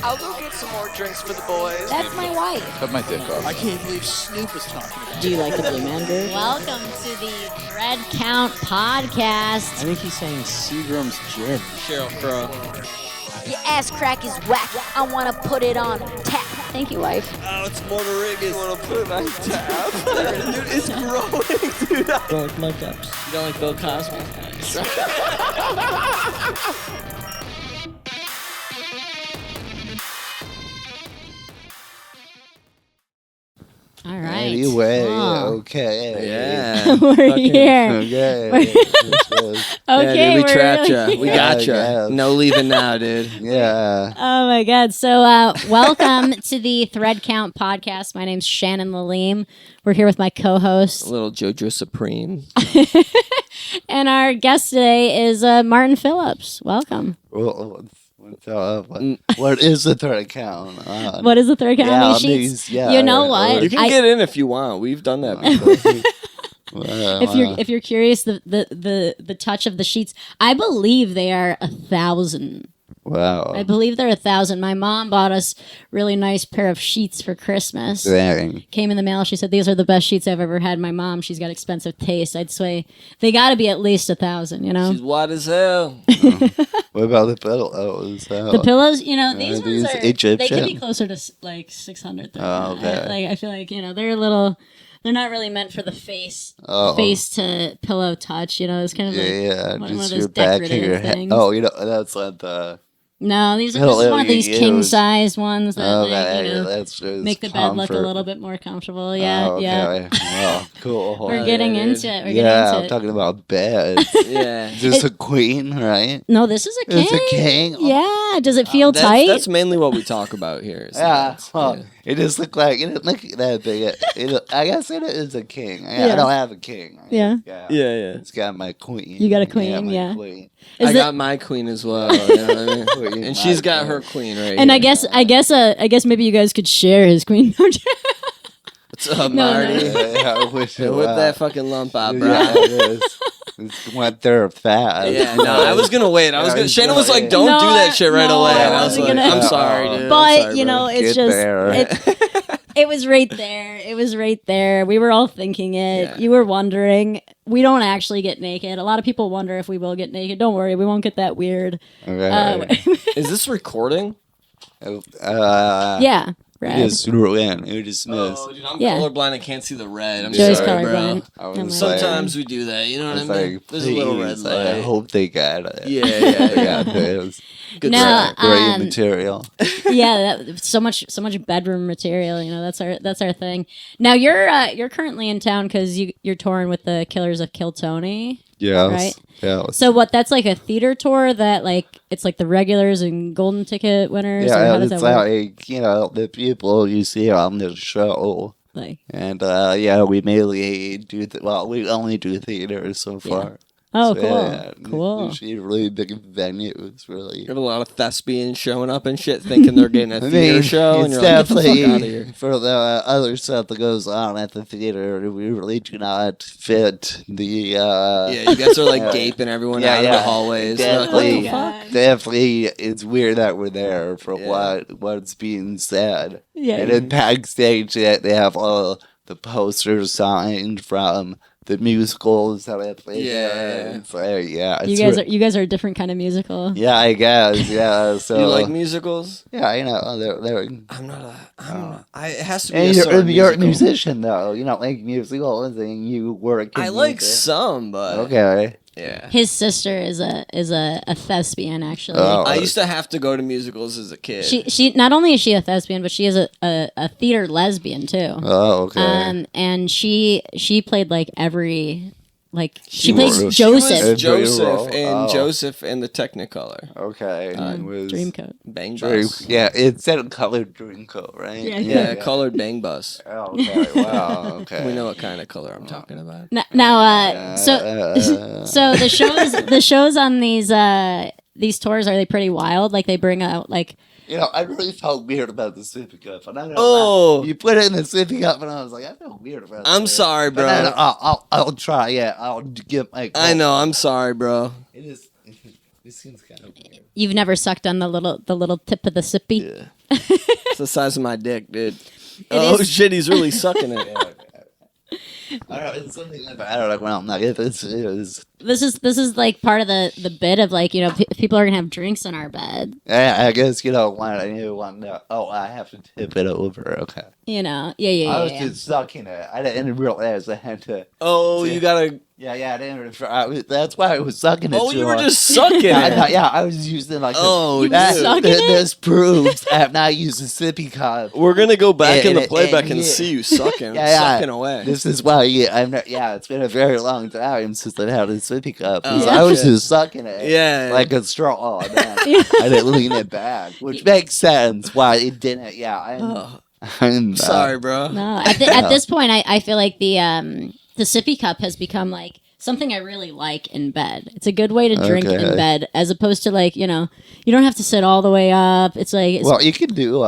I'll go get some more drinks for the boys. That's my wife. Cut my dick off. I can't believe Snoop is talking about Do you like the Blue Man Group? Welcome to the Thread Count Podcast. I think he's saying Seagram's gin. Cheryl Crow. Your ass crack is whack. I want to put it on tap. Thank you, wife. Oh, it's Mortarrigas. You want to put it on tap? Dude, it's growing, dude. You don't like mud caps? You don't like Bill Cosby? All right. Anyway, Oh. okay. Yeah. We're here. Okay. Okay, we we're trapped really you. We here. got you. Yeah. No leaving now, dude. Yeah. Oh my God. So, welcome to the Thread Count Podcast. My name's Shannon Laleem. We're here with my co-host. A little JoJo Supreme. And our guest today is Martin Phillips. Welcome. Well, what is the third account? What is the Thread Count? Yeah, How many on sheets? these, yeah, You know what? You can get in if you want. We've done that before. If you're curious, the touch of the sheets, I believe they are 1,000. Wow. I believe they're 1,000. My mom bought us really nice pair of sheets for Christmas. Dang. Came in the mail. She said these are the best sheets I've ever had. My mom, she's got expensive taste. I'd say they got to be at least 1,000. You know. She's white as hell. What about the pillows? The pillows, you know, these ones these are. They Egyptian? could be closer to like 600. Oh, okay. I feel like they're a little. They're not really meant for the face to pillow touch. You know, it's kind of like one of just those your back and decorative your head. things. Oh, that's not the. No, this is one of these king size ones that That's just make the bed look a little bit more comfortable. Yeah, okay. yeah. Oh, cool. We're getting into it. I'm talking about beds. Yeah. Is this a queen, right? No, this is a king. It's a king. Yeah. Does it feel tight? That's mainly what we talk about here. Yeah. It just looked like it didn't look that big. I guess it is a king. I don't have a king. Yeah. Yeah. It's got my queen. You got a queen, my yeah. Queen. I got my queen as well. You know what I mean? Queen, And she's my got queen. her queen right And here. I guess maybe you guys could share his queen. What's up, Marty? I wish it Whip was. that fucking lump out, bro. Yeah, it is. It's went there fast. Yeah, no, I was gonna wait. Shannon was like, "Don't do that shit right away." And I was like, gonna- "I'm sorry, dude." But I'm sorry, you know, bro. it's Get just there. it was right there. It was right there. We were all thinking it. Yeah. You were wondering. We don't actually get naked. A lot of people wonder if we will get naked. Don't worry, we won't get that weird. Okay. Is this recording? Yeah. Right. You just threw it in. You just missed. Oh, dude, I'm Yeah. colorblind. I can't see the red. I'm Joey's sorry, colorblind. bro. I I'm was like- Sometimes we do that. You know what I it's mean? like, There's a little red please, light. I hope they got it. Yeah. Yeah, it is. Good No, try. Great material. Yeah, so much bedroom material. You know, that's our thing. Now you're currently in town because you're touring with the Killers of Kill Tony. Yes. Right? Yes. So that's like a theater tour that it's like the regulars and golden ticket winners. Or Yeah, how does it's that work? like, the people you see on the show. Like, And, we mainly do, we only do theaters so far. oh, So, cool, yeah, cool. Usually really big venues, really. You have a lot of thespians showing up and shit, thinking they're getting a theater show, and it's you're like, "Get the fuck definitely out of here!" for the other stuff that goes on at the theater. We really do not fit the. Yeah, you guys are like yeah. gaping everyone Yeah, out of yeah. the hallways. They're like, what Definitely, the fuck? definitely, it's weird that we're there for Yeah. what's being said. Yeah. And then backstage, they have all the posters signed from the musicals that I played. Yeah. It's like, yeah. You guys are a different kind of musical. Yeah, I guess. Yeah. So You like musicals? Yeah, you know, they're I'm not. It has to be and a certain you're a musical. musician though. You don't like musicals, and you work. In I like music. some, but Okay. yeah. His sister is a thespian actually. Oh. I used to have to go to musicals as a kid. She not only is she a thespian, but she is a theater lesbian too. Oh, okay. And she played like every she She plays was- Joseph. Every Joseph role. and Oh. Joseph and the Technicolor. Okay. It was Dreamcoat. Bang Dream, Bus. yeah, it said colored Dreamcoat, right? Yeah, colored Bang Bus. Oh, okay. Wow. Okay. We know what kind of color I'm talking about. Now, so the shows on these tours, are they pretty wild? Like they bring out like. You know, I really felt weird about the sippy cup. And I don't Oh. know. You put it in the sippy cup, and I was like, I feel weird about it. I'm sorry, But bro. then I'll try. Yeah, I'll give my. I know. I'm sorry, bro. It is. This seems kind of weird. You've never sucked on the little tip of the sippy? Yeah. It's the size of my dick, dude. is. Shit, he's really sucking it. I don't know, it's something about, I don't know, well, like, it is. This is like part of the bit of like, you know, people are gonna have drinks in our bed. I guess you don't want to. Oh, I have to tip it over. Okay. You know, yeah. I was just sucking it. I didn't realize I had to. Oh, you gotta. Yeah, I didn't. That's why I was sucking it. Oh, too you were hard. just sucking it. I was using like. Oh, that, dude. sucking this proves I have not used a sippy cup. We're gonna go back in the And- playback and and yeah. see you sucking, Yeah. sucking away. This is why I'm not. Yeah, it's been a very long time since I had a sippy cup. 'Cause Oh, I was shit. just sucking it. Yeah. Like a straw. Man. I didn't lean it back, which makes sense why it didn't. Yeah. Oh, I'm sorry, bro. No, at this point, I feel like the sippy cup has become like something I really like in bed. It's a good way to drink Okay. in bed, as opposed to like, you know, you don't have to sit all the way up. It's like it's Well, you could do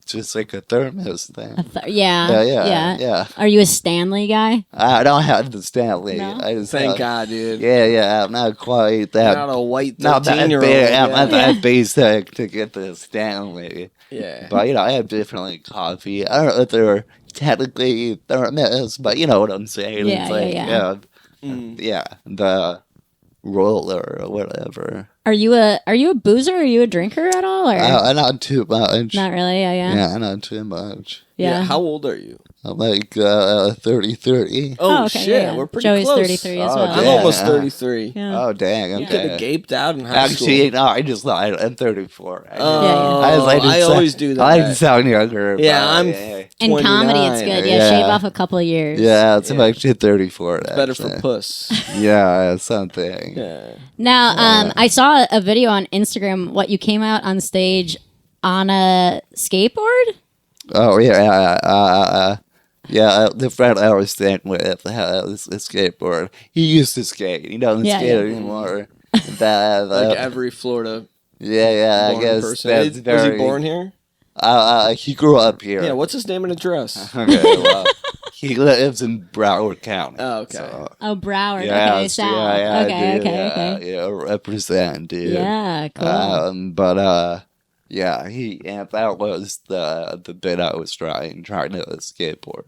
just like a thermos thing. Yeah. Are you a Stanley guy? I don't have the Stanley. No? I just Thank have, God, dude. Yeah, I'm not quite that. Not a white Not that 13-year-old. big. I'm not Yeah. that basic to get the Stanley. Yeah. But I have different coffee. I don't know if they're technically thermos, but you know what I'm saying. Yeah, It's like, yeah. Mm. the roller or whatever. Are you a boozer? Are you a drinker at all? Or Not too much. not really? Yeah. Not too much. Yeah. How old are you? I'm like 30. Oh, okay, shit. yeah. We're pretty Joey's close. 33 as Oh, well. I'm Yeah. almost 33. Yeah. Oh, dang. You could have Okay. gaped out in high Actually, school. no, I just lied. I'm 34. Oh, I always do that. I like to sound younger. Yeah, but, I'm In comedy, it's 29. good. Yeah, Yeah. shave off a couple of years. Yeah, it's Yeah. actually 34. It's better for actually. puss. Yeah, something. Yeah. Now, I saw a video on Instagram. What, you came out on stage on a skateboard? Oh, yeah. The friend I was staying with has a skateboard. He used to skate. He doesn't Yeah, skate yeah. anymore. That, Like every Florida I born guess person. that's very. Was he born here? He grew up here. Yeah, what's his name and address? Okay, well, he lives in Broward County. Oh, okay. So, Oh, Broward. yeah, Okay, South. dude, Okay. Yeah, represent, dude. Yeah, cool. Yeah, that was the bit I was trying to skateboard.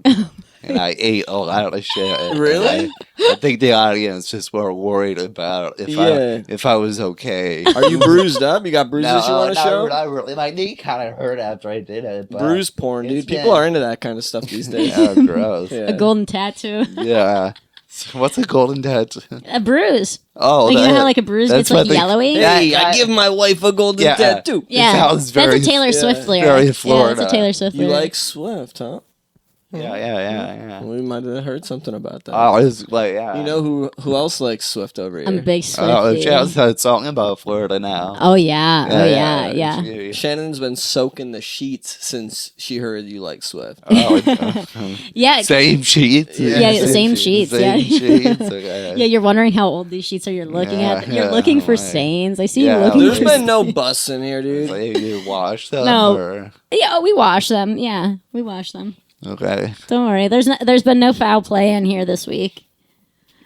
And I ate a lot of shit. And Really? I think the audience just were worried about if I was okay. Are you bruised up? You got bruises you want to show? Not really. My knee kind of hurt after I did it. But Bruise porn, dude. it's People been- are into that kind of stuff these days. Yeah, gross. Yeah. A golden tattoo. Yeah. So what's a golden tattoo? A bruise. Oh, Like, you know how like a bruise that's gets like what they- yellowy? Hey, Yeah, I give my wife a golden Yeah. tattoo. Yeah, sounds very- that's a Taylor Swift lyric. very Yeah, Florida. that's a Taylor Swift You lyric. like Swift, huh? Yeah. We might have heard something about that. Oh, it's like, yeah. You know who else likes Swift over here? I'm a big Oh, Swiftie. Chad's had something about Florida now. Oh yeah. Gee. Shannon's been soaking the sheets since she heard you like Swift. Oh, Yeah. same sheets. Yeah, same sheets, Same yeah. sheets. Okay. Yeah, you're wondering how old these sheets are. You're looking Yeah, at. You're yeah, looking for like- stains. I see Yeah, you looking There's for. been no bus in here, dude. So you wash them? No. Or? Yeah, we wash them. Yeah, we wash them. Okay. Don't worry. There's been no foul play in here this week.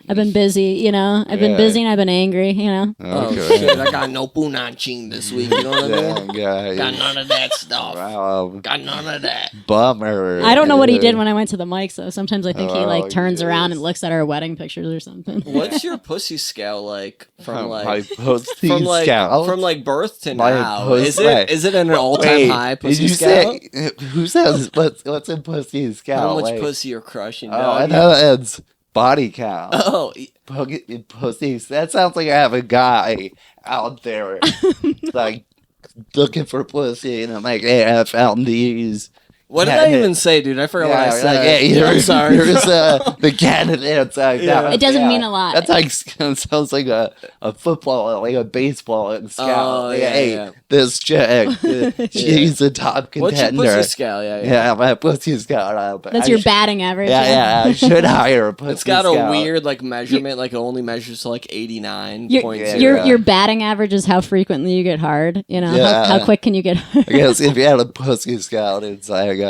I've been busy, you know. I've been Yeah. busy and I've been angry, you know. Oh Okay. shit, I got no punaching this week, you know what I mean? Yeah, Got none of that stuff. wow. Got none of that. Bummer. I don't know what he did when I went to the mics though. Sometimes I think he Oh, like turns around yes. and looks at our wedding pictures or something. What's your pussy scale like from My like posty from like scout? from like birth to My now? post- Is it an all-time Wait, high did pussy you scale? say who says what's a pussy scout? How much like? pussy you're crushing? Oh, I dog? know it's body count. Oh, Pussies. That sounds like I have a guy out there like looking for pussy, and I'm like, hey, I found these. what did Yeah, I yeah. even say, dude? I forgot what I Like, said. hey, I'm sorry. Here's the candidates. Yeah. It doesn't mean a lot. That's like sounds like a football, like a baseball scout. Oh, Like, yeah, hey, yeah. this chick, she's a top What's your contender. pussy scale? Yeah, Yeah, my pussy scout. That's your batting average. Yeah, I should hire a pussy It's got scout. a weird like measurement, like it only measures to like 89 Your, points. Yeah, your yeah. your batting average is how frequently you get hard. You know, Yeah. how quick can you get hard? I guess if you had a pussy scout, it's like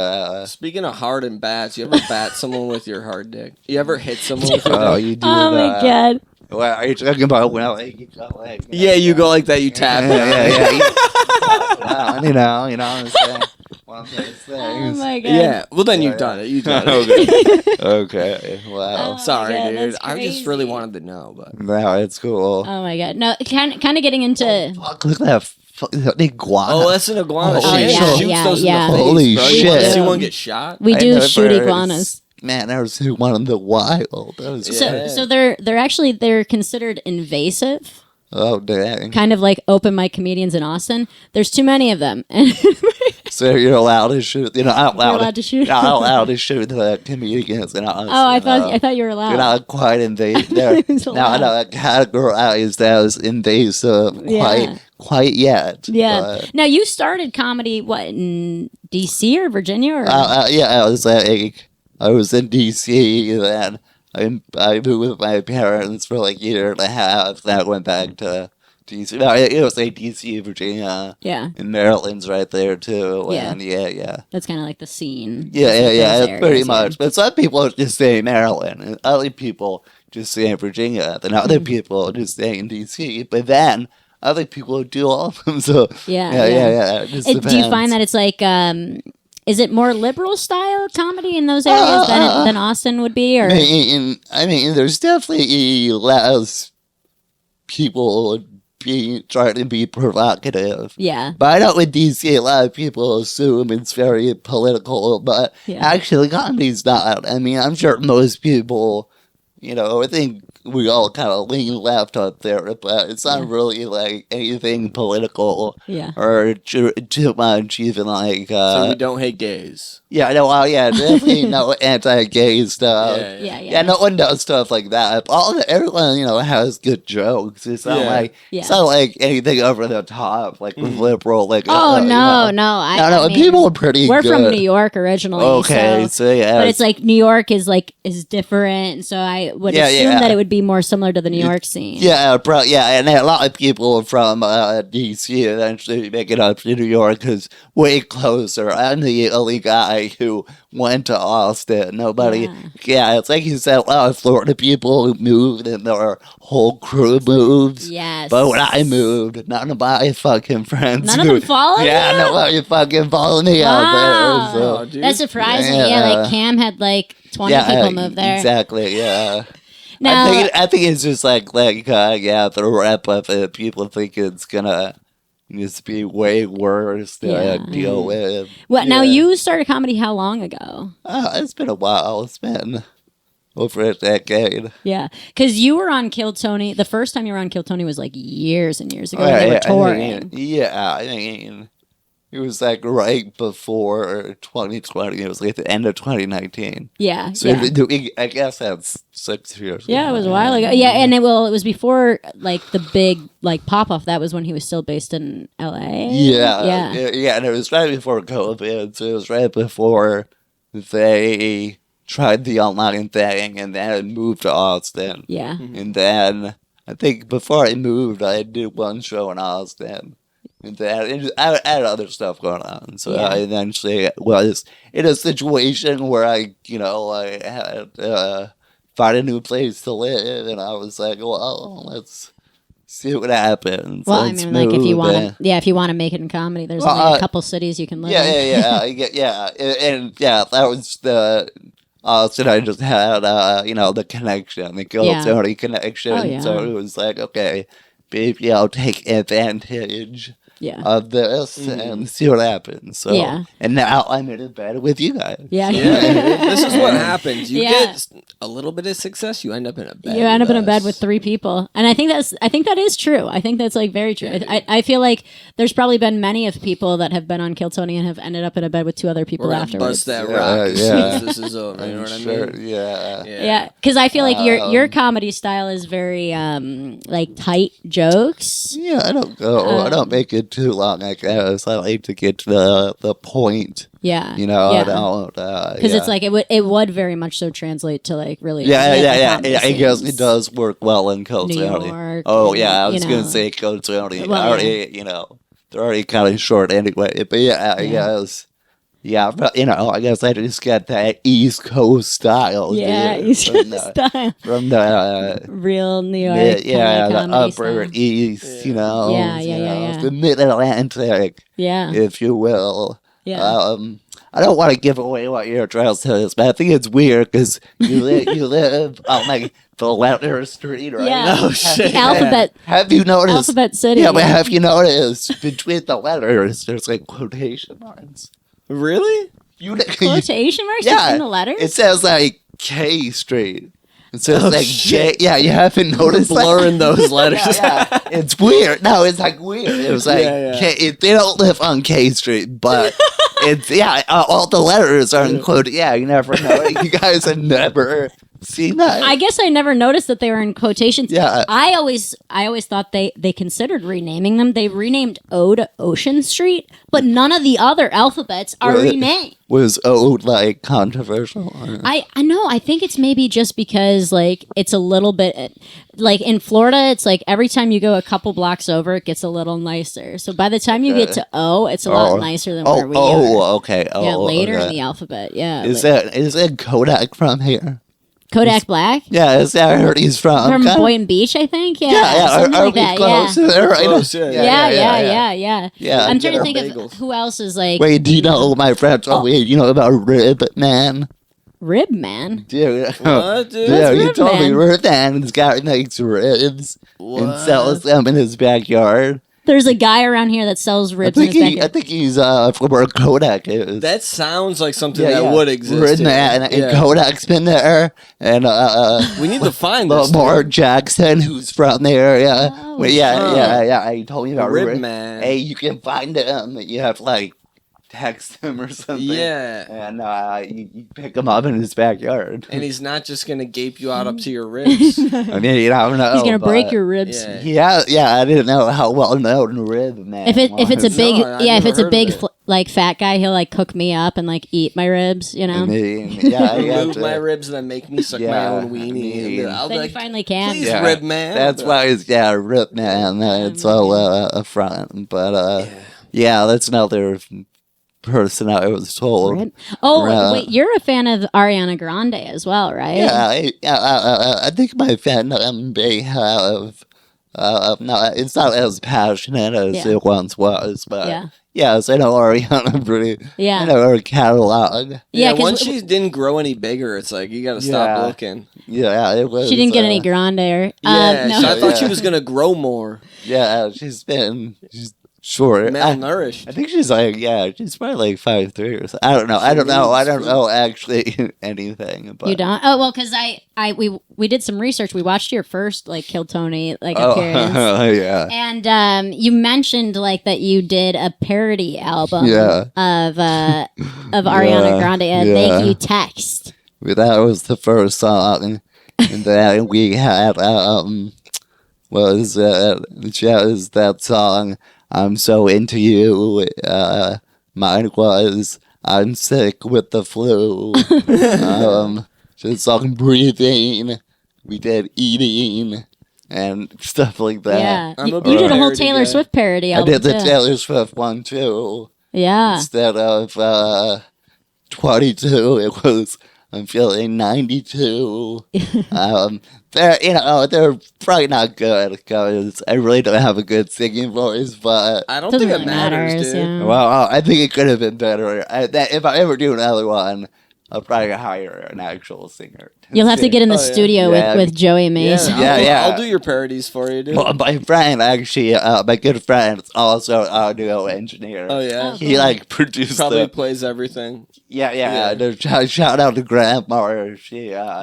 Speaking of hard and bats, you ever bat someone with your hard dick? You ever hit someone with your oh, dick? you do Oh my that. god. Well, are you talking about when I like you go like that? Yeah, you go like that. You tap. Yeah. You know what I'm saying? One of those Oh things. my god. Yeah. Well, then you've done it. You've done it. Okay. Wow. Oh, Sorry, yeah, dude. that's I just really crazy. wanted to know, but No, it's cool. Oh my god. No, kind of getting into. Fuck, look at that fucking iguana. oh, that's an iguana. Oh, Shannon yeah, shoots yeah, those yeah. in the face, Holy bro. You want to shit. see one get shot? We I do never- shoot iguanas. Man, I never seen one in the wild. That was Yeah. So they're considered invasive, oh dang. kind of like open mic comedians in Austin. There's too many of them. So you're allowed to shoot, out loud. You're allowed to shoot? You're not allowed to shoot the comedians in Austin. Oh, I thought you were allowed. You're not quite invasive. They're It's not allowed. categorized as invasive Yeah. quite yet. Yeah. But, Now you started comedy what in DC or Virginia or yeah, I was in DC, then I moved with my parents for like a year and a half. Then I went back to DC. No, it was like DC, Virginia, yeah. and Maryland's right there too. Yeah. And yeah. That's kind of like the scene. Yeah, Those pretty areas, much. But some people just say Maryland, and other people just say Virginia, then other Mm-hmm. people just say in DC. But then other people do all of them. So Yeah. yeah. It just Do you depends. find that it's like is it more liberal style comedy in those areas than Austin would be or I mean, there's definitely less people trying to be provocative. yeah. But I know in DC, a lot of people assume it's very political, but Yeah. actually, comedy's not. I mean, I'm sure most people, I think we all kind of lean left up there, but it's not really like anything political Yeah. or too much even like. So we don't hate gays. Yeah, no, definitely no anti-gay stuff. Yeah. Yeah, no one does stuff like that. Everyone, has good jokes. It's not like Yeah. it's not like anything over the top, like liberal. Like Oh no. no, I mean, people are pretty. we're good. from New York originally. Okay, so yeah, but it's like New York is different, so I would assume that it would be more similar to the New York scene. yeah, and a lot of people from DC eventually make it up to New York because way closer. I'm the only guy who went to Austin. Nobody, it's like you said, a lot of Florida people who moved and their whole crew moves. Yes. But when I moved, none of my fucking friends None of them followed Yeah, you? nobody fucking followed me out Wow. there. So. Oh, dude. That's surprising. Yeah. Yeah, like Cam had like 20 people move there. Exactly, yeah. Now, I think it's just like the rep of it. People think it's gonna just be way worse to deal with. now you started comedy how long ago? It's been a while. It's been over a decade. Yeah, because you were on Kill Tony. The first time you were on Kill Tony was like years and years ago. Right, They were I touring. mean, it was like right before 2020. It was like the end of 2019. Yeah, So yeah. I guess that's 6 years. Yeah, it ago. was a while ago. Yeah, and it was before like the big like pop off. That was when he was still based in L.A. Yeah, and it was right before COVID, so it was right before they tried the online thing, and then it moved to Austin. Yeah. And then, I think before I moved, I did one show in Austin. And then I had other stuff going on, so Yeah. I eventually was in a situation where I had to find a new place to live, and I was like, well, let's see what happens. Well, Let's I mean, like if you move want and- to, if you want to make it in comedy, there's Well, only a couple cities you can live in. and that was the Austin. I just had the connection, the Yeah. Tony connection. Oh, yeah. So it was like, okay, maybe I'll take advantage Yeah. of this and see what happens. So Yeah. and now I'm in bed with you guys. Yeah. Yeah, this is what happens. You Yeah. get a little bit of success, you end up in a bed. You end up in a with bed us. with 3 people, and I think that is true. I think that's like very true. I feel like there's probably been many of people that have been on Kill Tony and have ended up in a bed with 2 other people We're gonna afterwards. bust that Yeah, rock as soon yeah. as this is over. You know what I mean? Yeah. Yeah, because I feel like your comedy style is very like tight jokes. Yeah, I don't make it too long, I guess. I like to get to the point. Yeah, I don't. because it's like it would very much so translate to like really Yeah. comedy I guess scenes. it does work well in Cold New County. York, Oh and, yeah, I was you gonna know. say Cold County. Well, Already, they're already kind of short anyway. But yeah, I guess. Yeah, but I guess I just get that East Coast style. Yeah, dude, East from Coast the, style. from the Real New York. yeah, the comedy Upper style. East. Yeah. The Mid Atlantic, Yeah. if you will. Yeah. I don't want to give away what your address is, but I think it's weird because you live on like the letter street, right? Yeah. Oh, shit. The alphabet. Have you noticed? Alphabet City. Yeah, but have you noticed between the letters there's like quotation marks? Really? Quotation marks Yeah, in the letters? It says like K Street. It says Oh, like shit. J. Yeah, you haven't noticed that? Blurring those letters. Yeah, it's weird. No, it's like weird. It was like Yeah. they don't live on K Street, but it's all the letters are included. Yeah, you never know. You guys have never seen that. I guess I never noticed that they were in quotations. Yeah. I always thought they considered renaming them. They renamed O to Ocean Street, but none of the other alphabets are Really? renamed. Was like controversial. I know. I think it's maybe just because like it's a little bit like in Florida. It's like every time you go a couple blocks over, it gets a little nicer. So by the time you get to O, it's a lot nicer than where we are. Okay. Oh, Yeah, later okay. in the alphabet. Yeah. Is it Kodak from here? Kodak Black Yeah, I heard he's from Boynton Beach? I think. Yeah. Yeah, Something are like we that. close? Yeah. There, right? Close, yeah. Yeah, I'm trying to think bagels. of who else is like Wait, do you know my friend told me, about Rib Man? Rib Man. Dude, What, dude? yeah, What's he Rib told me Man? Rib Man's guy makes ribs and sells them in his backyard. There's a guy around here that sells I ribs in think his I backyard. think he's from where Kodak is. That sounds like something Yeah, that yeah. would exist. Rib here. Man and Yeah. Kodak's been there, and We need to find this. Lamar Jackson, who's from the area. Oh, Well, shit. yeah. He told me about Rib Man. Hey, you can find him. You have to like text him or something. Yeah. And you pick him up in his backyard. And he's not just gonna gape you out up to your ribs. I mean, you don't know. He's gonna break but- your ribs. Yeah. Yeah. I didn't know how well known Rib Man. If it's a was. big No, I've if never it's a heard big of it. like fat guy, he'll like cook me up and like eat my ribs. You I know. mean, yeah, you have Remove to- my ribs and then make me suck my Yeah, own weenie. I I'll be Then you like, finally can. please, Yeah, Rib Man. That's why it's Rib Man. It's all a front, but yeah, that's another person I was told. Rib- Oh Right. wait, you're a fan of Ariana Grande as well, right? Yeah, I think my fandom may have. No, it's not as passionate as Yeah. it once was, but Yeah. yes, I know Ariana pretty. Yeah. I know her catalog. Yeah, Yeah, 'cause once she didn't grow any bigger, it's like you gotta stop Yeah. looking. Yeah, it was. she didn't get any grande. Yeah, No. so I thought she Yeah. was gonna grow more, Yeah, she's short. malnourished. I think she's like, she's probably like 5'3" or something. I don't know. I don't know actually anything. But You don't? Oh well, because we did some research. We watched your first like Kill Tony appearance. Oh, yeah. And you mentioned like that you did a parody album Yeah. of Ariana Grande, yeah. Thank You Text. That was the first song, and then we had was that song I'm So Into You. Mine was I'm Sick with the Flu. Just song Breathing. We did Eating and stuff like that. Yeah, I'm a you did a whole parody Taylor guy. Swift parody I album did the too. Taylor Swift one too. Yeah, Instead of 22, it was I'm feeling 92. They're probably not good because I really don't have a good singing voice, but I don't Doesn't think really it matters, matters, dude. yeah. well, I think it could have been better. If I ever do another one, I'll probably hire an actual singer. you'll have to get in the Oh, yeah. studio Yeah. with Joey Mace. Yeah. I'll do your parodies for you, dude. Well, my friend, actually, my good friend, is also an audio engineer. Oh yeah, He produced probably the plays everything. yeah. Shout out to Graham Marsh.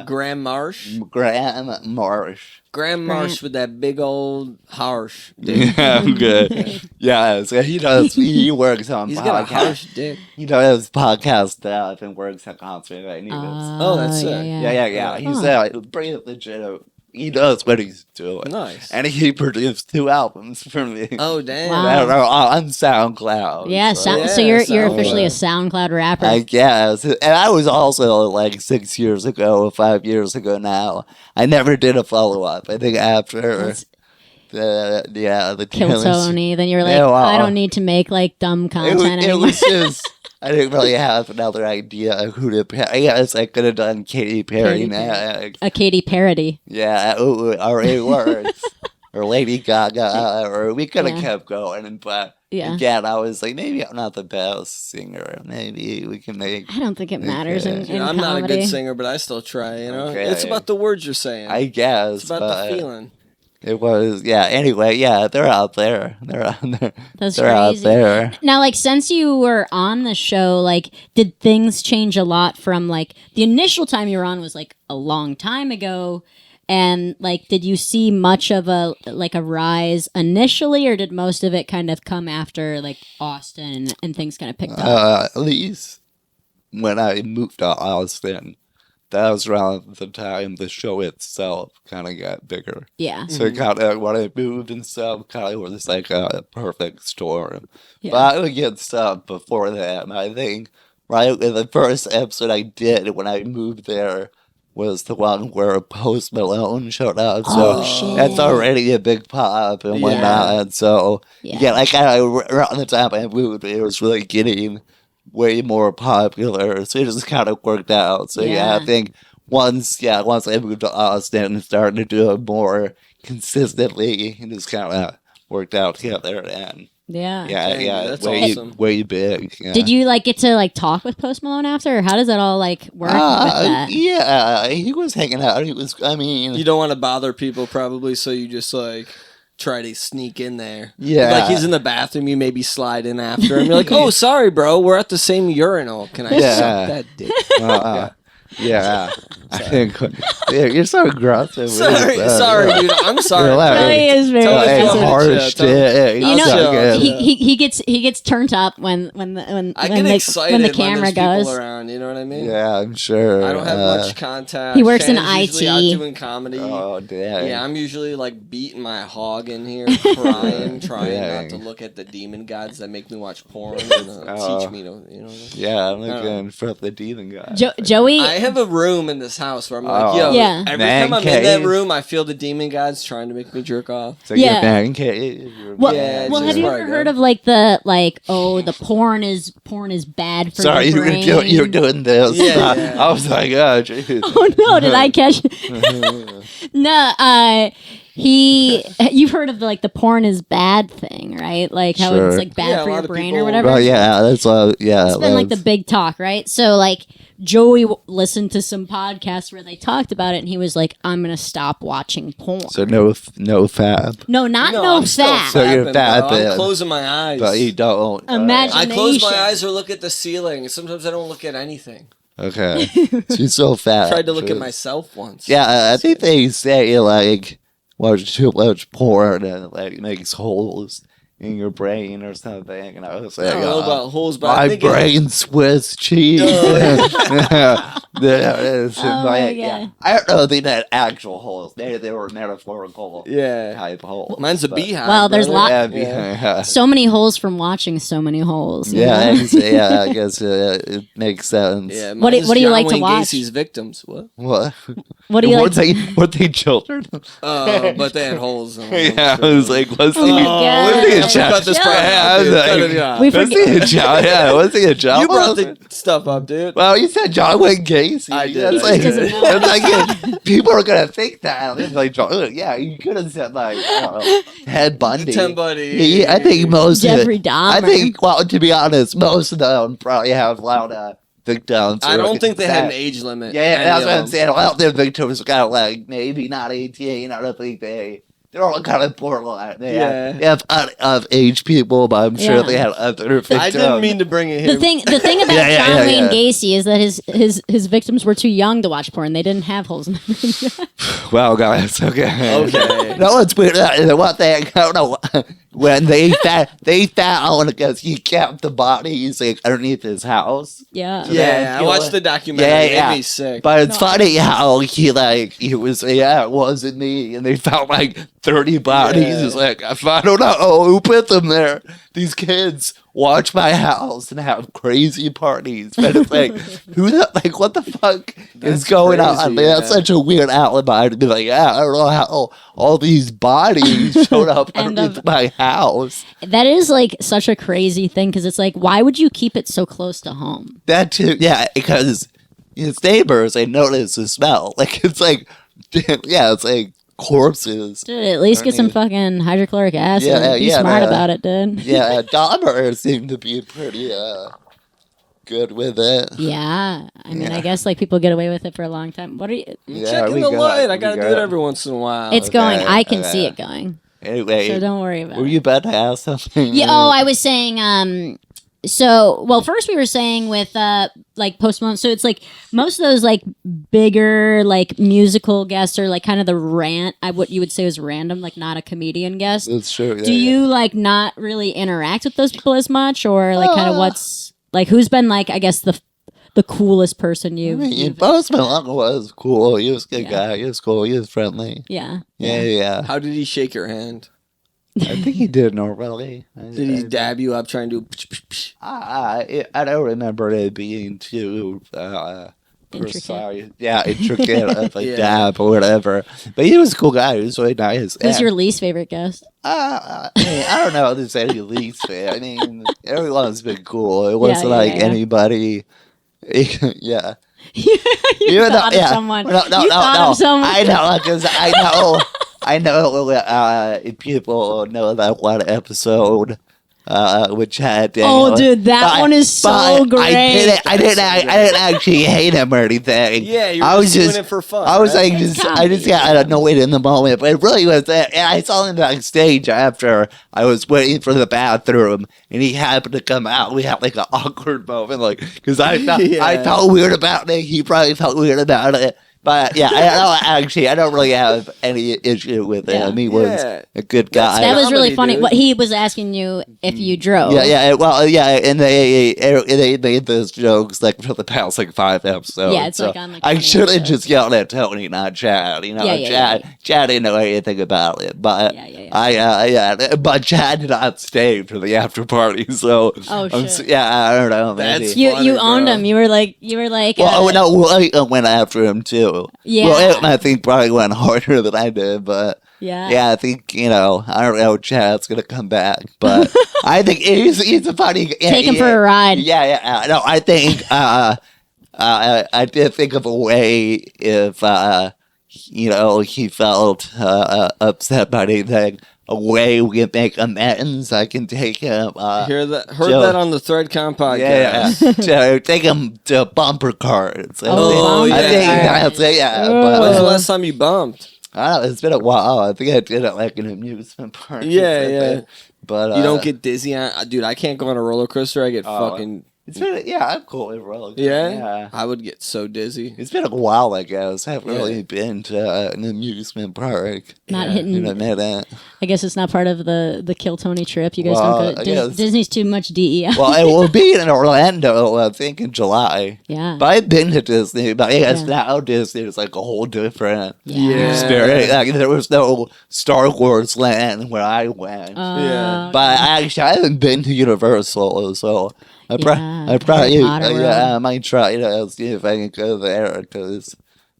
Graham Marsh, Graham Marsh. Graham Marsh with that big old harsh. Dude. Yeah, I'm good. Yeah, so he works on He's got a podcasts. harsh dick. He does podcast stuff and works at concert venues. Oh, that's sick. yeah. He's pretty legit. He knows what he's doing. Nice. And he produced 2 albums for me. Oh damn. Wow. I don't know, on SoundCloud. Yeah, so, so you're SoundCloud. officially a SoundCloud rapper. I guess. And I was also like 6 years ago, or 5 years ago now. I never did a follow up. I think after That's- the Kill Taylor- Tony. Then you're like, Yeah, wow. I don't need to make like dumb content It anymore. was just I didn't really have another idea of who to pick. I guess I could have done Katy Perry Katy Perry. next. A Katy parody. Yeah, ooh, or it works. Or Lady Gaga, or we could have Yeah. kept going. But Yeah. again, I was like, maybe I'm not the best singer. Maybe we can make. I don't think it matters in, Okay. in I'm not a comedy. good singer, but I still try. You know, Okay. it's about the words you're saying. I guess. it's about but the feeling. It was, yeah. Anyway, yeah, they're out there. They're out there. That's They're out crazy. there. Now, like, since you were on the show, like, did things change a lot from, like, the initial time you were on was, like, a long time ago? And, like, did you see much of a rise initially, or did most of it kind of come after, like, Austin and things kind of picked up? At least when I moved to Austin, that was around the time the show itself kind of got bigger. Yeah. So kind of when I moved and stuff, kind of was like a perfect storm. Yeah. But I would get stuff before that. And I think right in the first episode I did when I moved there was the one where Post Malone showed up. So shit. that's already a big pop and whatnot. So yeah, like around the time I moved, it was really getting way more popular. So it just kind of worked out. So yeah, I think once I moved to Austin and started to do it more consistently, it just kind of worked out together. And Yeah. yeah, that's way, awesome. way big. Yeah. Did you, like, get to, like, talk with Post Malone after, or how does that all, like, work with that? Yeah, he was hanging out. I mean, You don't want to bother people, probably, so you just like try to sneak in there. Yeah. Like he's in the bathroom, you maybe slide in after him. You're like, oh, sorry, bro, we're at the same urinal. Can I Yeah. suck that dick? yeah. I think you're so aggressive. Sorry, dude. I'm sorry. You're No, he is very Tell us Like, what aggressive. harsh Tell- shit. You know, so good. he gets turned up when I get excited when the camera there's goes. people around. You know what I mean? Yeah, I'm sure. I don't have much contact. He works in Shannon's usually IT. out doing comedy. Oh, damn. Yeah, I'm usually like beating my hog in here, crying, trying not to look at the demon gods that make me watch porn and teach me to, you know. Yeah, I'm looking for the demon guy. Joey, I have a room in this house where I'm like, Oh. yo, Yeah. every Man time I'm in that cave. room, I feel the demon gods trying to make me jerk off. So Yeah. you're man cave. well, Yeah, well, it's have you probably ever good. heard of like the porn is bad for Sorry, the brain? you're doing this. Yeah. I was like, oh, jeez. Oh no, did I catch? No, you've heard of the porn is bad thing, right? Like how Sure. it's like bad Yeah, a for lot your of brain people- or whatever. Well, yeah, that's yeah. It's been like the big talk, right? So like Joey listened to some podcasts where they talked about it, and he was like, "I'm gonna stop watching porn." So no fab. No, not No, no I'm still fat. So you're fapping, fat, bro. I'm man. closing my eyes. But you don't. Imagine- I close my Imagination. eyes or look at the ceiling. Sometimes I don't look at anything. Okay. So you're so fat. Tried to look at myself once. Yeah, I think they say like watch too much porn and like it makes holes in your brain or something. And I was I like, don't know about holes, but I my think brain Swiss cheese. There it is. Oh my God. I don't know if they had actual holes. They were metaphorical Yeah. type holes. Mine's a but- beehive. Well, there's brother. lot- Yeah, So many holes from watching so many holes. you yeah, know? yeah, I guess it makes sense. Yeah, What do- mine's what do you John like to Wayne watch? Gacy's victims. What? What? What do you like? Were they children? But they had holes. In them, Yeah, I'm I sure. was like, was Oh he? my God. Was he a Cut child? this Yeah. part out, dude. Yeah, Cut like- it out. We Was he a child? Yeah, was he a child? You brought the stuff up, dude. Well, you said John Wayne Gacy. I did. That's I like, did. that's like people are gonna think that. It's like, yeah, you could have said like, I don't know, Ted Bundy. Ted Bundy. Yeah, I think most Jeffrey of it, Dahmer. I think, well, to be honest, most of them probably have a lot of victims. I who don't are think they had an that- age limit. Yeah, any that's of what I'm them. saying. A lot of their victims got like maybe not 18. I don't think they're all kind of borderline. They have of age people, but I'm sure Yeah. they had other victims. I didn't mean to bring it here. The thing about Yeah, John yeah, Wayne yeah. Gacy is that his victims were too young to watch porn. They didn't have holes in them. Well, guys, okay. Okay. No one's put that. One thing I don't know when they found because he kept the bodies like underneath his house. Yeah. Yeah, I feel watched it. the documentary. Yeah, It yeah. made me sick. But it's funny how he was it wasn't me, and they found like 30 bodies. Yeah. It's like I don't know who put them there. These kids watch my house and have crazy parties. But it's like, what the fuck is going on? crazy, Like, that's such a weird alibi to be like, yeah, I don't know how all these bodies showed up underneath my house. That is like such a crazy thing because it's like, why would you keep it so close to home? That too, yeah, because his neighbors, they notice the smell. Like, it's like, yeah, it's like corpses. Dude, at least get some fucking hydrochloric acid. Be smart about it, dude. Yeah, Dahmer seemed to be pretty good with it. Yeah, I mean, I guess like people get away with it for a long time. What are you? Checking the light. I gotta do it every once in a while. It's going. I can see it going. Anyway, so don't worry about it. Were you about to ask something? Yeah. Oh, I was saying. So, well, first we were saying with like Post Malone. So it's like most of those like bigger like musical guests are like kind of the what you would say was random, like not a comedian guest. That's true. Do you like not really interact with those people as much, or like kind of what's like who's been like I guess the coolest person you've Post Malone was cool. He was a good guy. He was cool. He was friendly. Yeah. How did he shake your hand? I think he did normally. Did he dab you up trying to do... I don't remember it being too intricate. Yeah, intricate, like dab or whatever. But he was a cool guy. He was really nice. Who's your least favorite guest? I mean, I don't know if there's any least favorite. I mean, everyone's been cool. It wasn't anybody... yeah. you thought of someone. No. Of someone. I know, because I know people know that one episode with Chad Daniel. Oh, dude, that one is so great. I didn't actually hate him or anything. Yeah, you were just doing it for fun. I was like, I just got annoyed in the moment, but it really was that. And I saw him backstage after I was waiting for the bathroom, and he happened to come out. We had like an awkward moment, like because I felt weird about it. He probably felt weird about it. But yeah, I don't really have any issue with him. He was a good guy. That was really funny. What he was asking you if you drove. Yeah. Well, yeah, and they made those jokes like for the past like 5 episodes. Yeah, it's like on like. I should have just yelled at Tony, not Chad. You know, Chad didn't know anything about it, but but Chad did not stay for the after party. So shit. I don't know. That's you owned him. You were like. Well, no, I went after him too. Yeah. Well, I think probably went harder than I did, but I think I don't know. Chad's gonna come back, but I think he's a funny. Take him for a ride. Yeah. No, I think I did think of a way if he felt upset by anything. A way we can make amends. I can take him. Heard that on the Threadcom podcast. Yeah. Take him to bumper cars. I think that's it. Yeah. But, when's the last time you bumped? I don't know. It's been a while. I think I did it like an amusement park. Yeah. But you don't get dizzy on. Dude, I can't go on a roller coaster. I get fucking. It's been, I'm cool with roller coaster. Yeah? I would get so dizzy. It's been a while, I guess. I haven't really been to an amusement park. Not hitting. In a minute. I guess it's not part of the Kill Tony trip. You guys don't go. Disney's too much DEI. Well, it will be in Orlando, I think, in July. Yeah. But I've been to Disney, but now Disney is like a whole different experience. Like, there was no Star Wars land where I went. But I haven't been to Universal, so I might try to see if I can go there because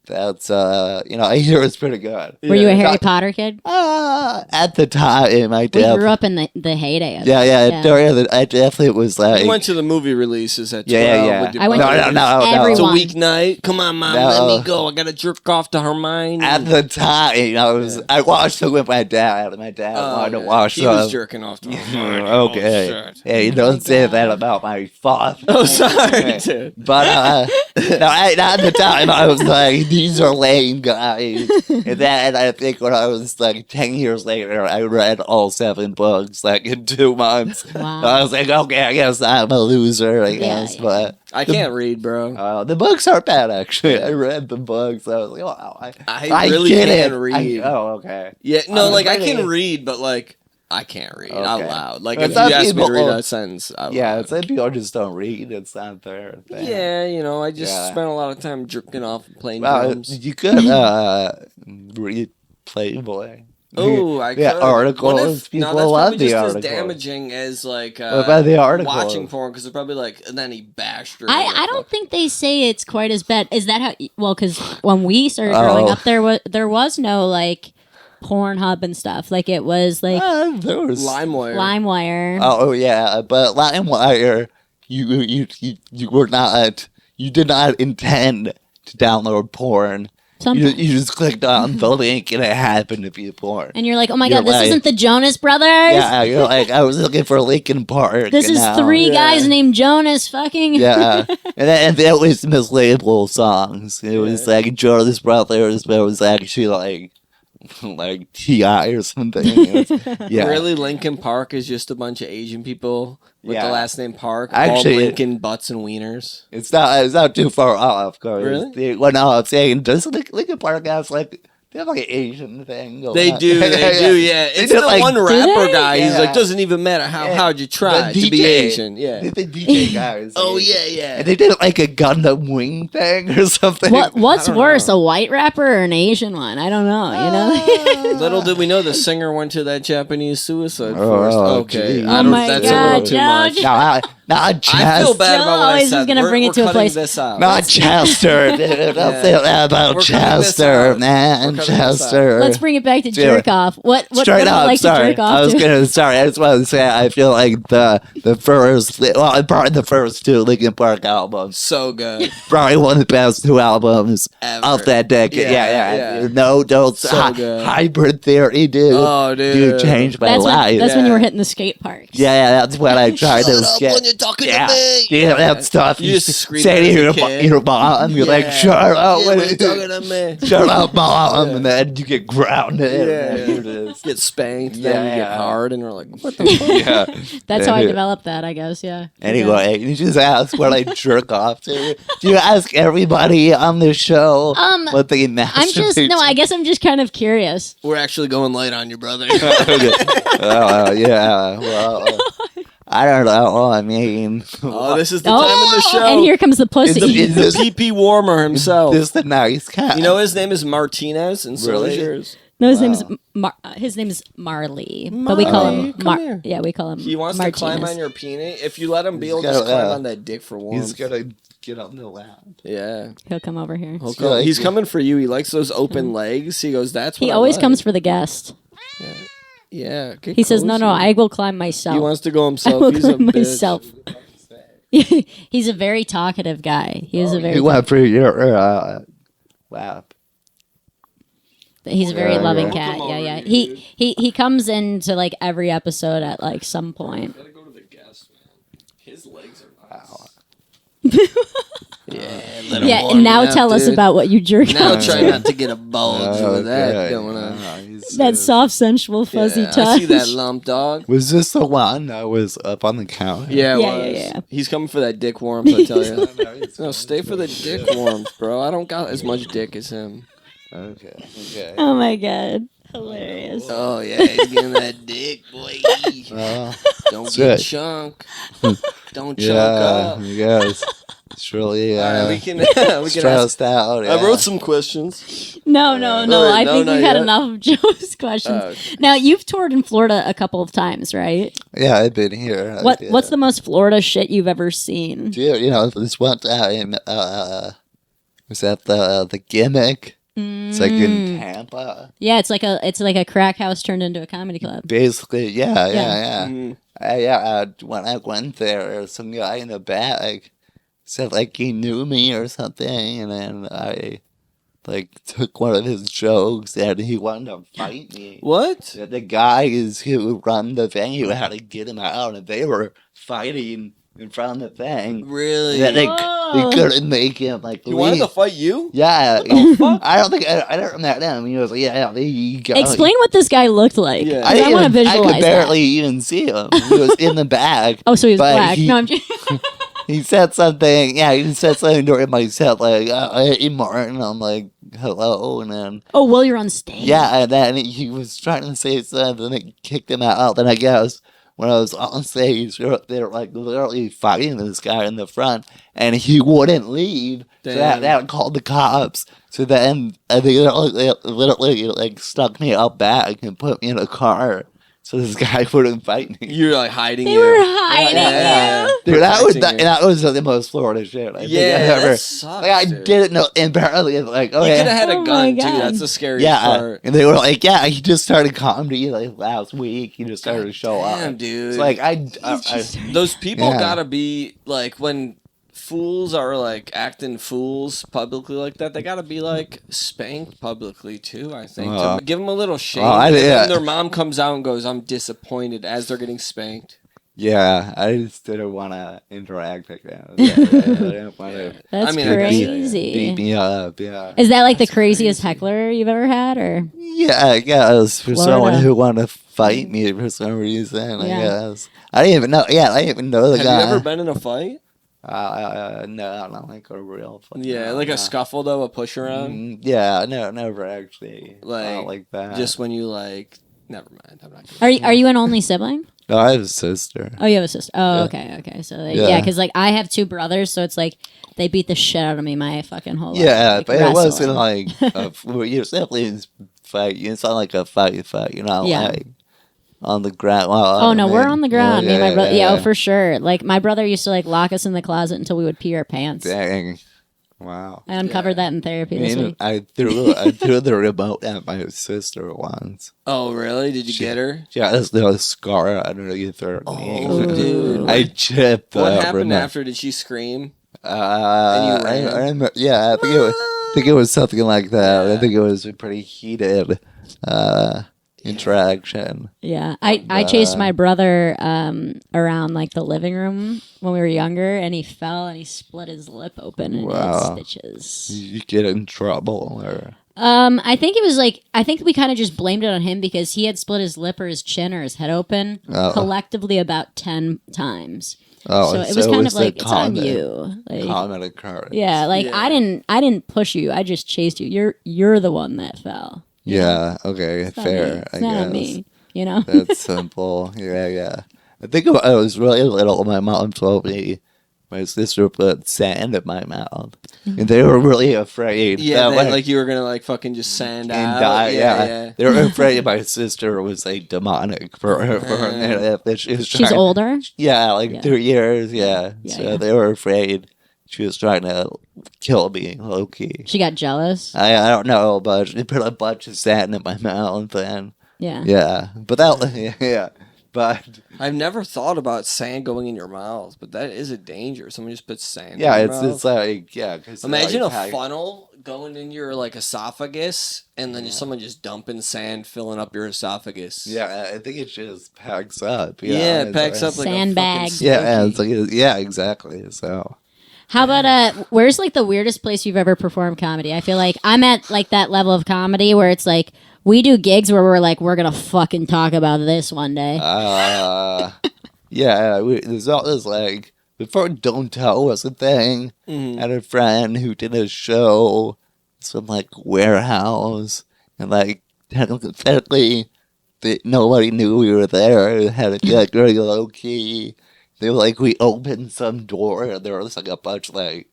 that's I hear it's pretty good. Were you a Harry Potter kid? At the time, I did. We grew up in the heyday of it. I definitely was like. We went to the movie releases at 12. Yeah. I went No. It's a weeknight. Come on, Mom, let me go. I gotta jerk off to Hermione. At the time, I watched it with my dad. My dad wanted to watch it. He was jerking off to Hermione. Okay. You don't say that about my father. Oh, sorry, dude. But at the time, I was like, these are lame guys. And then I think when I was like 10 years later, I read all 7 books like in 2 months. Wow. So I was like, okay, I guess I'm a loser, I guess. But I can't read, bro. the books aren't bad, actually. I read the books. I was like, wow. I really can't read. Okay. Yeah, no, I can read, but I can't read out loud. Like, if you ask me to read a sentence out loud. Some people just don't read. It's not their thing. Yeah, I just spent a lot of time jerking off and playing drums. You could read Playboy. Oh, I Yeah, could. articles. What if, People no, that's love probably the just as articles. damaging as like What about the articles? watching porn because they're probably like, and then he bashed her. I don't think they say it's quite as bad. Is that how? Well, because when we started growing up, there was no like Pornhub and stuff. Like it was like There was LimeWire. Oh yeah, but LimeWire, you were not, you did not intend to download porn. You just clicked on the link and it happened to be porn. And you're like, oh my god, this isn't the Jonas Brothers? Yeah, you're like, I was looking for Linkin Park. This is three guys named Jonas fucking. Yeah, and that was mislabeled songs. It was like Jonas Brothers, but it was actually like T.I. or something. Yeah. Really, Linkin Park is just a bunch of Asian people with the last name Park. Actually, all Lincoln butts and wieners. It's not too far off. Really? No, I'm saying, does Linkin Park have they have like an Asian thing going They on? do, yeah. It's the one rapper guy. He's like, doesn't even matter how'd you try to be Asian. Yeah. The DJ guys. Oh, yeah. And they did like a Gundam Wing thing or something. What's worse, a white rapper or an Asian one? I don't know, you know? Little did we know the singer went to that Japanese suicide force. Okay. Geez. That's a little too much. Not Chester. I feel bad about what I Always said. is gonna bring it to a place. This out. Not Chester. Dude. Don't feel that about We're cutting this Chester, out. man. Chester. Let's bring it back to jerk off. What Straight would you up, like sorry. to jerk off to? I just wanted to say I feel like the first, probably the first two Linkin Park albums, So good. probably one of the best two albums Ever. of that decade. Yeah. No, don't. So good. Hybrid Theory, dude. Oh, dude. Changed my That's life. when you were hitting the skate parks. Yeah, that's when I tried to get. when you're talking Yeah, to me. yeah, that stuff. You just scream say as to a your, kid. your mom, you're like, shut up. Yeah, when you're talking to me. Shut up, mom. And then you get grounded. Yeah. You just- Get spanked, Yeah, then you get yeah. hard, and we're like, what the fuck? yeah. That's how I developed that, I guess, yeah. Anyway, you just ask what I jerk off to. Do you ask everybody on the show what they masturbate I guess I'm just kind of curious. We're actually going light on you, brother. Yeah, well, I don't know. I mean, Oh, this is the time of the show. And here comes the pussy. Is the this- PP warmer himself. this the nice guy. You know his name is Martinez, and so Really? is yours. No, his name is Marley, but we call him Come here. Yeah, we call him. He wants Martinez. to climb on your penis. If you let him be, he'll He's just gotta, climb on that dick for warmth. he's gonna get on the lap. Yeah. He'll come over here. He's coming for you. He likes those open legs. He goes, that's what He I always like. comes for the guest. Yeah. get He says, "No, closer." I will climb myself." He wants to go I himself. will He's a climb bitch. myself. He's a very talkative guy. He is a very. He went for your lap. He's a very Yeah, loving yeah. cat. Come Yeah, over yeah. here, He comes into like every episode at like some point. Gotta go to the guest, man. His legs are nice. Yeah, and now tell us about what you jerk Now off try to. not to get a bulge with that going on. That soft, sensual, fuzzy touch. I see that lump, dog. Was this the one that was up on the counter? Yeah, it Yeah, was. yeah. He's coming for that dick warmth, I tell you. No, stay for the dick warmth, bro. I don't got as much dick as him. Okay. Oh my god, hilarious. Oh, yeah, he's getting that dick, boy. Don't That's get it. chunk. Don't chunk Yeah, up. yes. It's really All right, we can ask. stressed out. I wrote some questions. No. I no, think not we've had yet. enough of Joe's questions. Okay. Now you've toured in Florida a couple of times, right? Yeah, I've been here. What's the most Florida shit you've ever seen? Dude, this one time, was that the Gimmick? It's like in Tampa. Yeah, it's like a crack house turned into a comedy club. Basically, yeah. Mhm. When I went there, some guy in the back said like he knew me or something, and then I like took one of his jokes and he wanted to fight me. What? The guys who run the venue had to get him out, and they were fighting in front of the thing. Really? Yeah, they Whoa. couldn't make him like He wanted leave. to fight you? Yeah, fuck? I don't think I don't remember him. He was like, yeah, he got, Explain what this guy looked like. Yeah. 'Cause I want to I visualize could barely even see him. He was in the back. that. Oh, so he was but black. he- No, I'm just. He said something. Yeah, he said something during my set, like, "Hey, Martin." I'm like, "Hello," and then Oh, well, you're on stage. yeah, and then he was trying to say something, and it kicked him out. Then I guess when I was on stage, they were like literally fighting this guy in the front, and he wouldn't leave. So that called the cops. So then they literally like stuck me out back and put me in a car. So this guy wouldn't fight me. You're like hiding. They were hiding you. Dude, that was the most Florida shit I think I ever. That sucks, like I dude. didn't know. And apparently, like, oh You could have yeah, had a Oh gun my too. God. That's the scariest part. and they were like, yeah, he just started comedy like last week. He just started to show Damn, up. dude. It's like Those people Yeah. gotta be like when fools are like acting fools publicly like that. They gotta be like spanked publicly too. I think to give them a little shame. And then their mom comes out and goes, "I'm disappointed," as they're getting spanked. Yeah, I just didn't want to interact like that. I didn't want to That's I mean, I guess, crazy. beat me up. Yeah. Is that like the craziest heckler you've ever had, or? Yeah, I guess for Florida. someone who wanted to fight me for some reason, I Yeah. guess. I didn't even know. Yeah, I didn't even know the Have guy. you ever been in a fight? No, not like a real fight. Yeah, no, like no. a scuffle though, a push around. Yeah, no, never actually. Like, Not like that. Just when you like. Never mind. I'm not. Are you an only sibling? No, I have a sister. Oh, you have a sister. Oh, Yeah. okay. So Yeah. yeah, because like I have two brothers, so it's like they beat the shit out of me my fucking whole life. Yeah, like, but it wasn't wrestling. like your siblings fight. It's not like a fight, you know, Yeah. like on the ground. Oh no, we're on the ground. Me and my brother. Yeah, yeah. oh, for sure. Like my brother used to like lock us in the closet until we would pee our pants. Dang. Wow. I uncovered that in therapy this week. I threw the remote at my sister once. Oh really? Did you get her? Yeah, that's the scar. I don't know you threw it. Oh, dude. I chipped. What the happened remote. after? Did she scream? And you ran? I remember, yeah, I think it was something like that. Yeah. I think it was a pretty heated interaction. Yeah, I chased my brother around like the living room when we were younger, and he fell and he split his lip open and Wow. had stitches. You get in trouble, or I think it was like I think we kind of just blamed it on him because he had split his lip or his chin or his head open collectively about 10 times. So it was kind of like it's on you. Like, common occurrence. yeah, like Yeah. I didn't push you. I just chased you. You're the one that fell. Yeah. Okay. It's not me. Fair. It's I not guess on me. You know. that's simple. Yeah. I think I was really little. My mom told me my sister put sand in my mouth, and they were really afraid. Yeah, that that, way- like you were gonna like fucking just sand and out. die. Yeah, yeah. they were afraid my sister was like demonic for her. That she was She's trying- older. Yeah, like Yeah. 3 years. Yeah, Yeah, so yeah. they were afraid she was trying to kill me, low key. She got jealous. I don't know, but she put a bunch of sand in my mouth, and Yeah. yeah, but that yeah, but I've never thought about sand going in your mouth, but that is a danger. Someone just puts sand. yeah, in your it's mouth. it's like yeah. 'Cause Imagine like, a how- funnel going in your like esophagus, and then someone just dumping sand, filling up your esophagus. Yeah, I think it just packs up. you Yeah, know, it packs it's up like Sandbag. a fucking Yeah, Slinky. it's like yeah, exactly. So How about where's like the weirdest place you've ever performed comedy? I feel like I'm at like that level of comedy where it's like we do gigs where we're like we're gonna fucking talk about this one day. yeah, there's all this like before Don't Tell was a thing. Mhm. I had a friend who did a show, some like warehouse, and like technically nobody knew we were there. It had to be like very low key. They were like we opened some door and there was like a bunch of like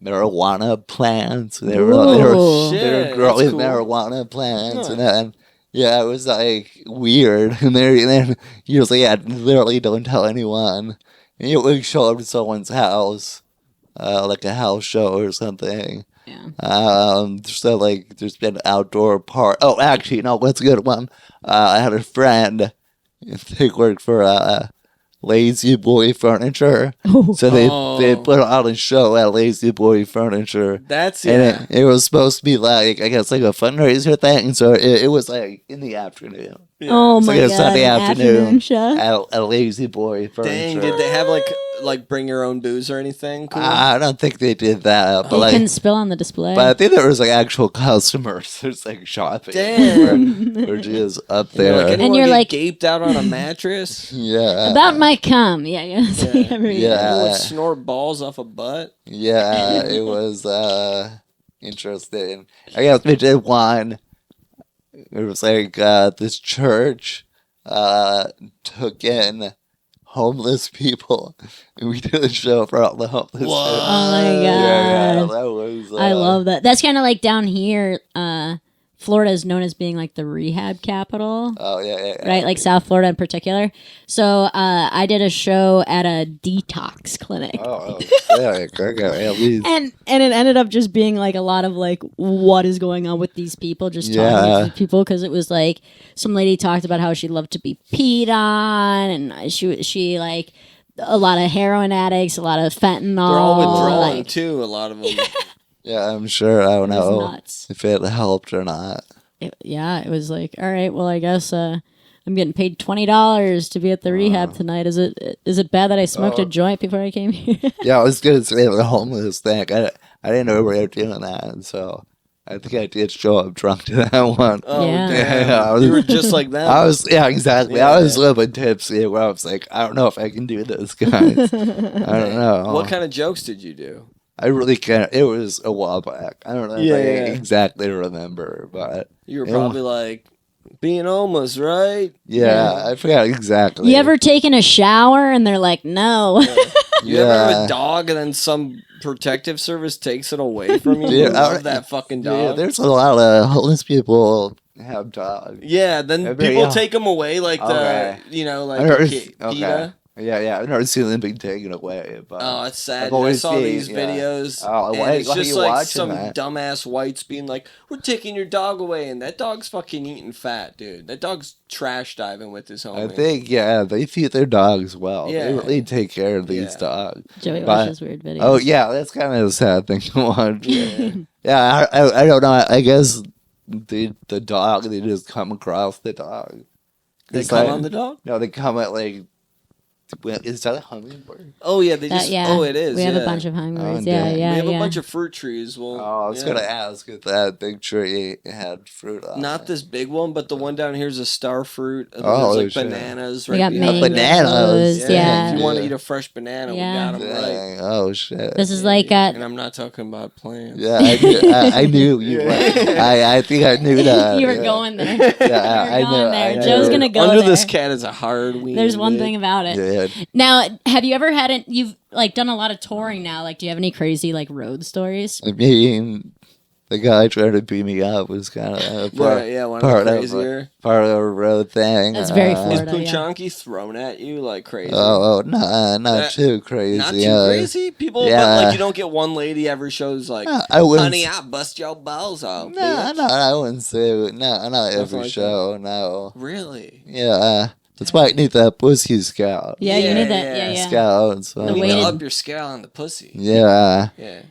marijuana plants. They were Ooh. Shit, growing that's cool. marijuana plants, Huh. and then yeah, it was like weird. And then he was like, "Yeah, literally don't tell anyone." And you would show up to someone's house, like a house show or something. Yeah. So like, there's been outdoor part. Oh, actually, no, what's a good one? I had a friend. They worked for Lazy Boy Furniture. So they put on a show at Lazy Boy Furniture. That's And it was supposed to be like, I guess, like a fundraiser thing. So it was like in the afternoon. Oh It's my like a god. Sunday an afternoon show. at Lazy Boy Furniture. Dang, did they have like bring your own booze or anything? Cool. I don't think they did that. But They like, couldn't spill on the display. but I think there was like actual customers. There's like shopping. Damn. We're just up You're like, there. anyone you're get like- gaped out on a mattress. Yeah. About my cum. Yeah. Every Yeah. Anyone would snort balls off a butt. Yeah, it was interesting. I guess we did one. It was like this church took in homeless people. And we did a show for all the homeless people. Oh my god! Yeah, that was. I love that. That's kind of like down here. Florida is known as being like the rehab capital. Oh yeah. Right, like South Florida in particular. So I did a show at a detox clinic. And it ended up just being like a lot of like what is going on with these people, just talking to these people, because it was like some lady talked about how she loved to be peed on, and she like a lot of heroin addicts, a lot of fentanyl. They're all withdrawing too, a lot of them. Yeah, I'm sure. I don't know nuts. if it helped or not. It was like, all right, well, I guess I'm getting paid $20 to be at the rehab tonight. Is it bad that I smoked a joint before I came here? Yeah, I was gonna say the homeless thing. I didn't know we were doing that, so I think I did show up drunk to that one. Oh, Yeah. damn. You were just like that. Exactly. Yeah. I was a little bit tipsy where I was like, I don't know if I can do this, guys. I don't know. What kind of jokes did you do? I really can't. It was a while back. I don't know if I exactly remember, but you were probably like being homeless, right? Yeah, I forgot exactly. You ever taken a shower and they're like, no? You ever have a dog and then some protective service takes it away from you? You love that fucking dog. Yeah, there's a lot of homeless people have dogs. Yeah, then people take them away, like like PETA. Yeah, I've never seen them being taken away. But oh, it's sad. I saw these videos. Oh, and it's just like some dumbass whites being like, "We're taking your dog away," and that dog's fucking eating fat, dude. That dog's trash diving with his homie. I think they feed their dogs well. Yeah. They really take care of these dogs. Joey watches weird videos. Oh yeah, that's kind of a sad thing to watch. Yeah, I don't know. I guess the dog, they just come across the dog. They come on the dog? No, they come at like. Is that a hummingbird? Oh yeah, they just. Oh, it is. We have a bunch of hummingbirds. We have a bunch of fruit trees. Well, I was gonna ask if that big tree had fruit on Not it. This big one, but the one down here is a star fruit. Oh, there's like bananas. We right got mangoes. Bananas. Yeah. If you want to eat a fresh banana, we got them right. Oh shit. This is like and I'm not talking about plants. Yeah, I knew you. I think I knew that. You were going there. Yeah, I know. Joe's gonna go Under there. this cat is a hard weed. There's one thing about it. Yeah. Now, have you ever had you've like done a lot of touring now? Like, do you have any crazy like road stories? I mean, the guy trying to beat me up was kind of part of a road thing. That's very Is Florida. Puchanki thrown at you like crazy? Oh, no, not too crazy. Not too crazy? People, but like you don't get one lady every show's like, honey, I bust your balls out. No, I wouldn't say, not every show, no. Really? Yeah. That's why I need that pussy scout. Yeah, you need that. Yeah. Scout. So. You need to up your scale on the pussy. Yeah. Yeah.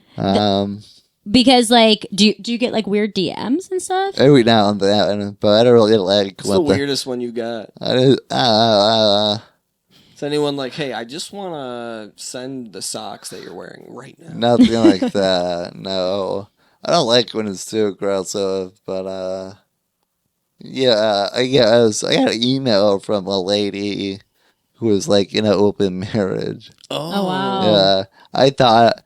Because like, do you get like weird DMs and stuff? Every now and then, but I don't really like. What's the weirdest one you got? Is anyone like, hey, I just want to send the socks that you're wearing right now? Nothing like that. No, I don't like when it's too aggressive, but yeah, I guess I got an email from a lady who was like in an open marriage. Oh wow. Yeah, I thought,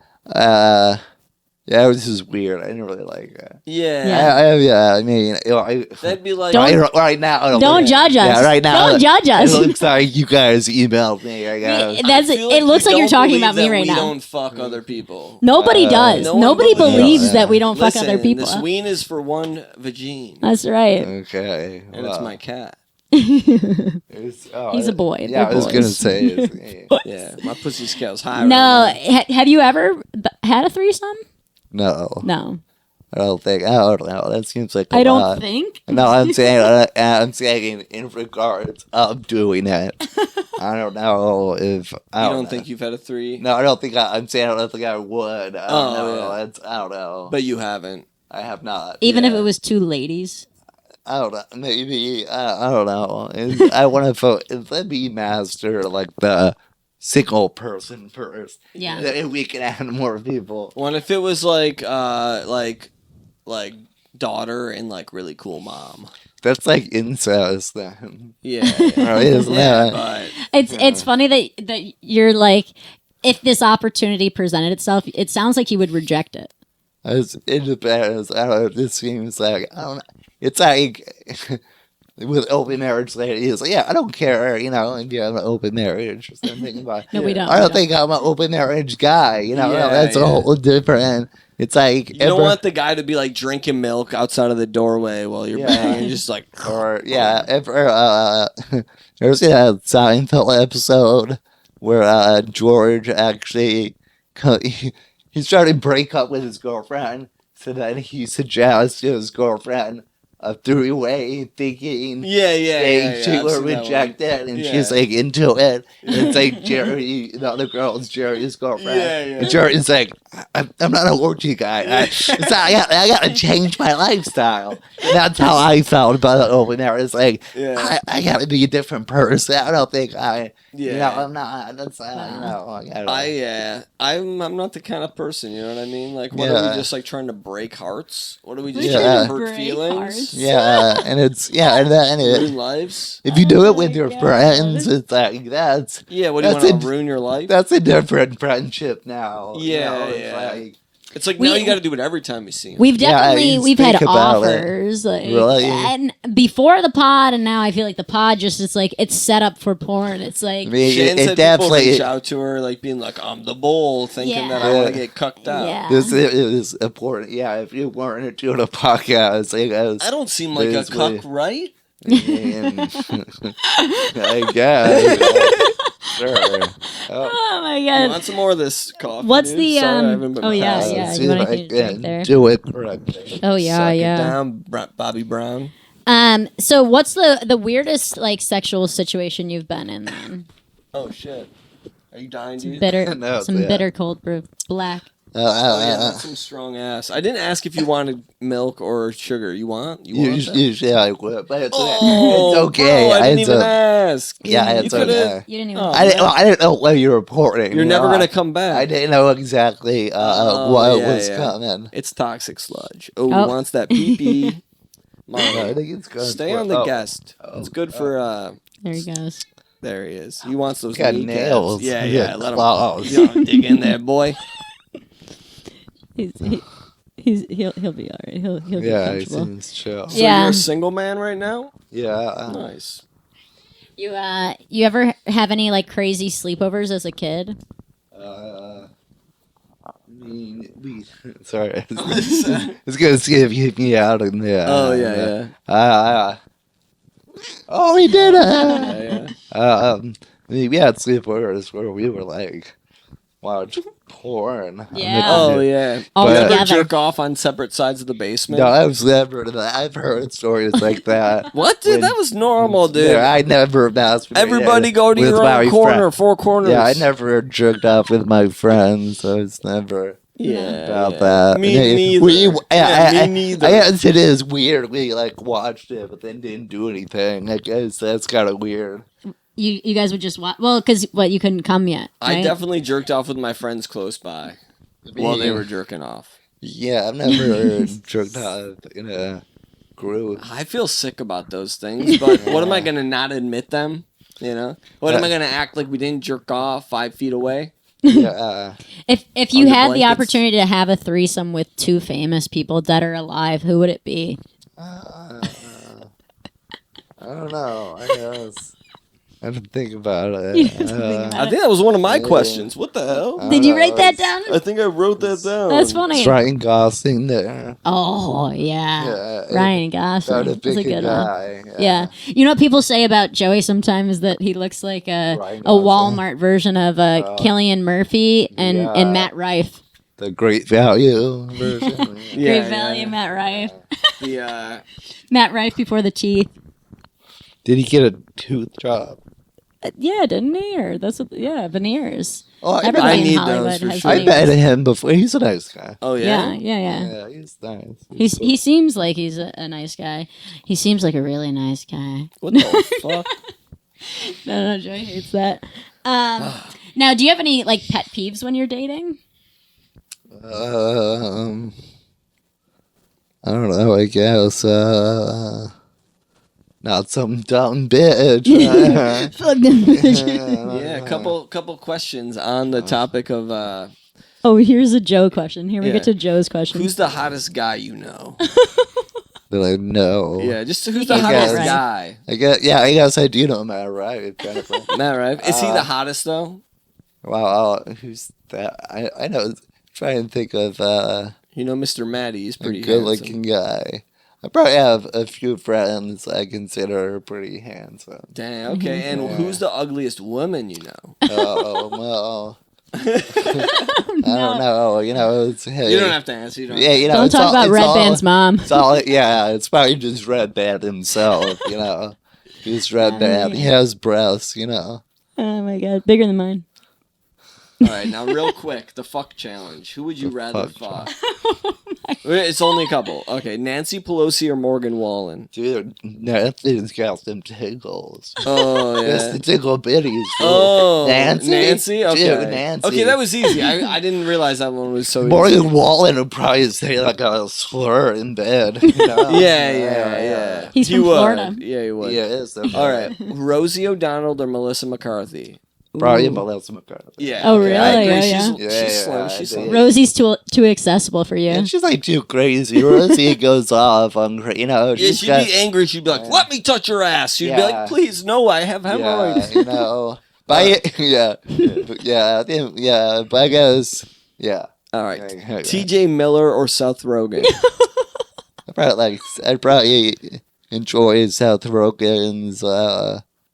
it was just weird. I didn't really like it. Yeah. I mean, that'd be like right now. Don't judge us. Yeah, right now. Don't judge us. It looks like you guys emailed me. I guess. It looks like you're talking about me right now. We don't fuck other people. Nobody does. Nobody believes that we don't fuck other people. This ween is for one vagine. That's right. Okay. And it's my cat. He's a boy. Yeah, I was gonna say. Yeah, my pussy scale's high. No, have you ever had a threesome? No. I don't think. I don't know. That seems like a lot. I don't think. No, I'm saying in regards of doing it. I don't know if. I don't think you've had a three? No, I don't think. I'm saying I don't think I would. I don't know. Yeah. I don't know. But you haven't. I have not. Even if it was two ladies. I don't know. Maybe. I don't know. I want to let me master like the single person first. Yeah. Then we can add more people. Well, if it was like daughter and like really cool mom. That's like incest then. Yeah. Isn't it? But, it's funny that you're like, if this opportunity presented itself, it sounds like you would reject it. It depends. I don't know. This seems like, I don't know. It's like, with open marriage ladies. Like, yeah, I don't care, if you have an open marriage or something. But No, we don't. I don't think I'm an open marriage guy. Yeah, that's a whole different. It's like you don't want the guy to be like drinking milk outside of the doorway while you're banging, just like there's a Seinfeld episode where George actually he started to break up with his girlfriend, so then he suggests to his girlfriend a three-way thinking she will reject it, and she's like into it, and it's like Jerry, the other girl is Jerry's girlfriend, and Jerry's like, I'm not a orgy guy, I gotta change my lifestyle. And that's how I felt about it over there. It's like, I gotta be a different person. I don't think I'm not. That's I'm not the kind of person, you know what I mean? Like, what are we just like trying to break hearts? What are we just trying to hurt feelings? Hearts. Yeah, and it's ruin lives. If you do it with your friends, it's like what do you want to ruin your life? That's a different friendship now. It's like now you got to do it every time you see him. We've definitely we've had offers really? And before the pod, and now I feel like the pod it's set up for porn. It's like Shannon said people reach out to her like being like, I'm the bull, thinking that I want to get cucked out. Yeah. This is important. Yeah, if you weren't doing a podcast, I don't seem like a cuck, right? I guess. Sure. Oh my god! You want some more of this coffee? What's dude? the Sorry, I haven't been You want to drink there? Do it correctly. Oh yeah, Suck it down, Bobby Brown. So what's the weirdest like sexual situation you've been in then? Oh shit! Are you dying, dude? Bitter cold brew, black. That's some strong ass. I didn't ask if you wanted milk or sugar. You want? Usually I would, but it's okay. Bro, I didn't even ask. Yeah, it's okay. You didn't even. I didn't know what you were reporting. You're never gonna come back. I didn't know exactly what was coming. It's toxic sludge. He wants that pee-pee. I think it's good. Stay on the guest. It's good for. There he goes. There he is. He wants those got nails. Yeah. Let him dig in there, boy. He'll be all right. He'll be comfortable. He seems chill. So you're a single man right now? Yeah. Nice. You ever have any like crazy sleepovers as a kid? Sorry. It's gonna see if you hit me out in there. Oh yeah. Oh, he did it. Yeah. We had sleepovers where we were like watch porn. Yeah. Oh yeah. All you ever together. jerk off on separate sides of the basement? No, I've heard stories like that. What, dude? That was normal, dude. Yeah, I never masturbated. Everybody go to your own corner, four corners. Yeah, I never jerked off with my friends, so it's never about that. Me neither. Me neither. I guess it is weird. We like watched it, but then didn't do anything. I guess that's kind of weird. You guys would just watch? Well, because you couldn't come yet. Right? I definitely jerked off with my friends close by while they were jerking off. Yeah, I've never jerked off in a group. I feel sick about those things, but what am I going to not admit them? You know? What am I going to act like we didn't jerk off 5 feet away? Yeah. If you had the opportunity to have a threesome with 2 famous people dead or alive, who would it be? I don't know. I guess. I didn't think about it. I think that was one of my questions. What the hell? Did you write that down? I think I wrote that down. That's funny. It's Ryan Gosling there. Oh, yeah. Ryan Gosling. That's a good guy. one. Yeah. You know what people say about Joey sometimes? That he looks like a Walmart version of Cillian Murphy and Matt Rife. The Great Value version. Great Value, Matt Rife. Matt Rife before the teeth. Did he get a tooth job? Yeah, didn't he? Or veneers. Oh, Everybody in need Hollywood those for has sure. I veneers. met him before. He's a nice guy. Oh, yeah? Yeah, he's nice. He seems like he's a nice guy. He seems like a really nice guy. What the fuck? No, Joey hates that. Now, do you have any like pet peeves when you're dating? I don't know. I guess. Not some dumb bitch. Fuck them bitch. Yeah, a couple questions on the topic of Oh, here's a Joe question. Here we get to Joe's question. who's the hottest guy you know? But no. Yeah, just who's the Yeah, hottest right. guy? I guess I do know Matt Rife. Matt Rife. Is he the hottest though? Wow, who's that? I know. Try and think of You know, Mr. Matty. He's a pretty good-looking guy. I probably have a few friends I consider pretty handsome. Dang. Okay. And who's the ugliest woman you know? Oh well. I don't know. You know, it's, hey, You don't have to answer. You don't. Yeah, you know, Don't it's talk all- about it's Red all- Band's mom. It's all, yeah, it's probably just Red Band himself. You know, he's Red Band. He has breasts. You know. Oh my god, bigger than mine. All right, now real quick, the fuck challenge. Who would you rather fuck? It's only a couple. Okay, Nancy Pelosi or Morgan Wallen? Dude, Nancy's got some tickles. Oh It's yeah. the tickle bitties. Dude. Oh, Nancy? Okay. Dude, Nancy. Okay, that was easy. I didn't realize that one was so easy. Morgan Wallen would probably say like a slur in bed. You know? Yeah. He's He from would. Florida. Yeah, he would. Yeah, it's the All right, Rosie O'Donnell or Melissa McCarthy? Probably Ooh. Melissa McCarthy. Yeah. Oh, okay, really? I agree. Yeah, She's slim. Yeah, She's I slim. do. Rosie's too accessible for you. And she's like too crazy. Rosie goes off on, you know. Yeah, she's she'd got- be angry. She'd be like, "Let me touch your ass." She'd be Yeah. like, "Please, no, I have hemorrhoids." Yeah, you know. But but I guess, yeah. All right, Okay. T.J. Miller or Seth Rogen? I'd probably enjoy Seth Rogen's,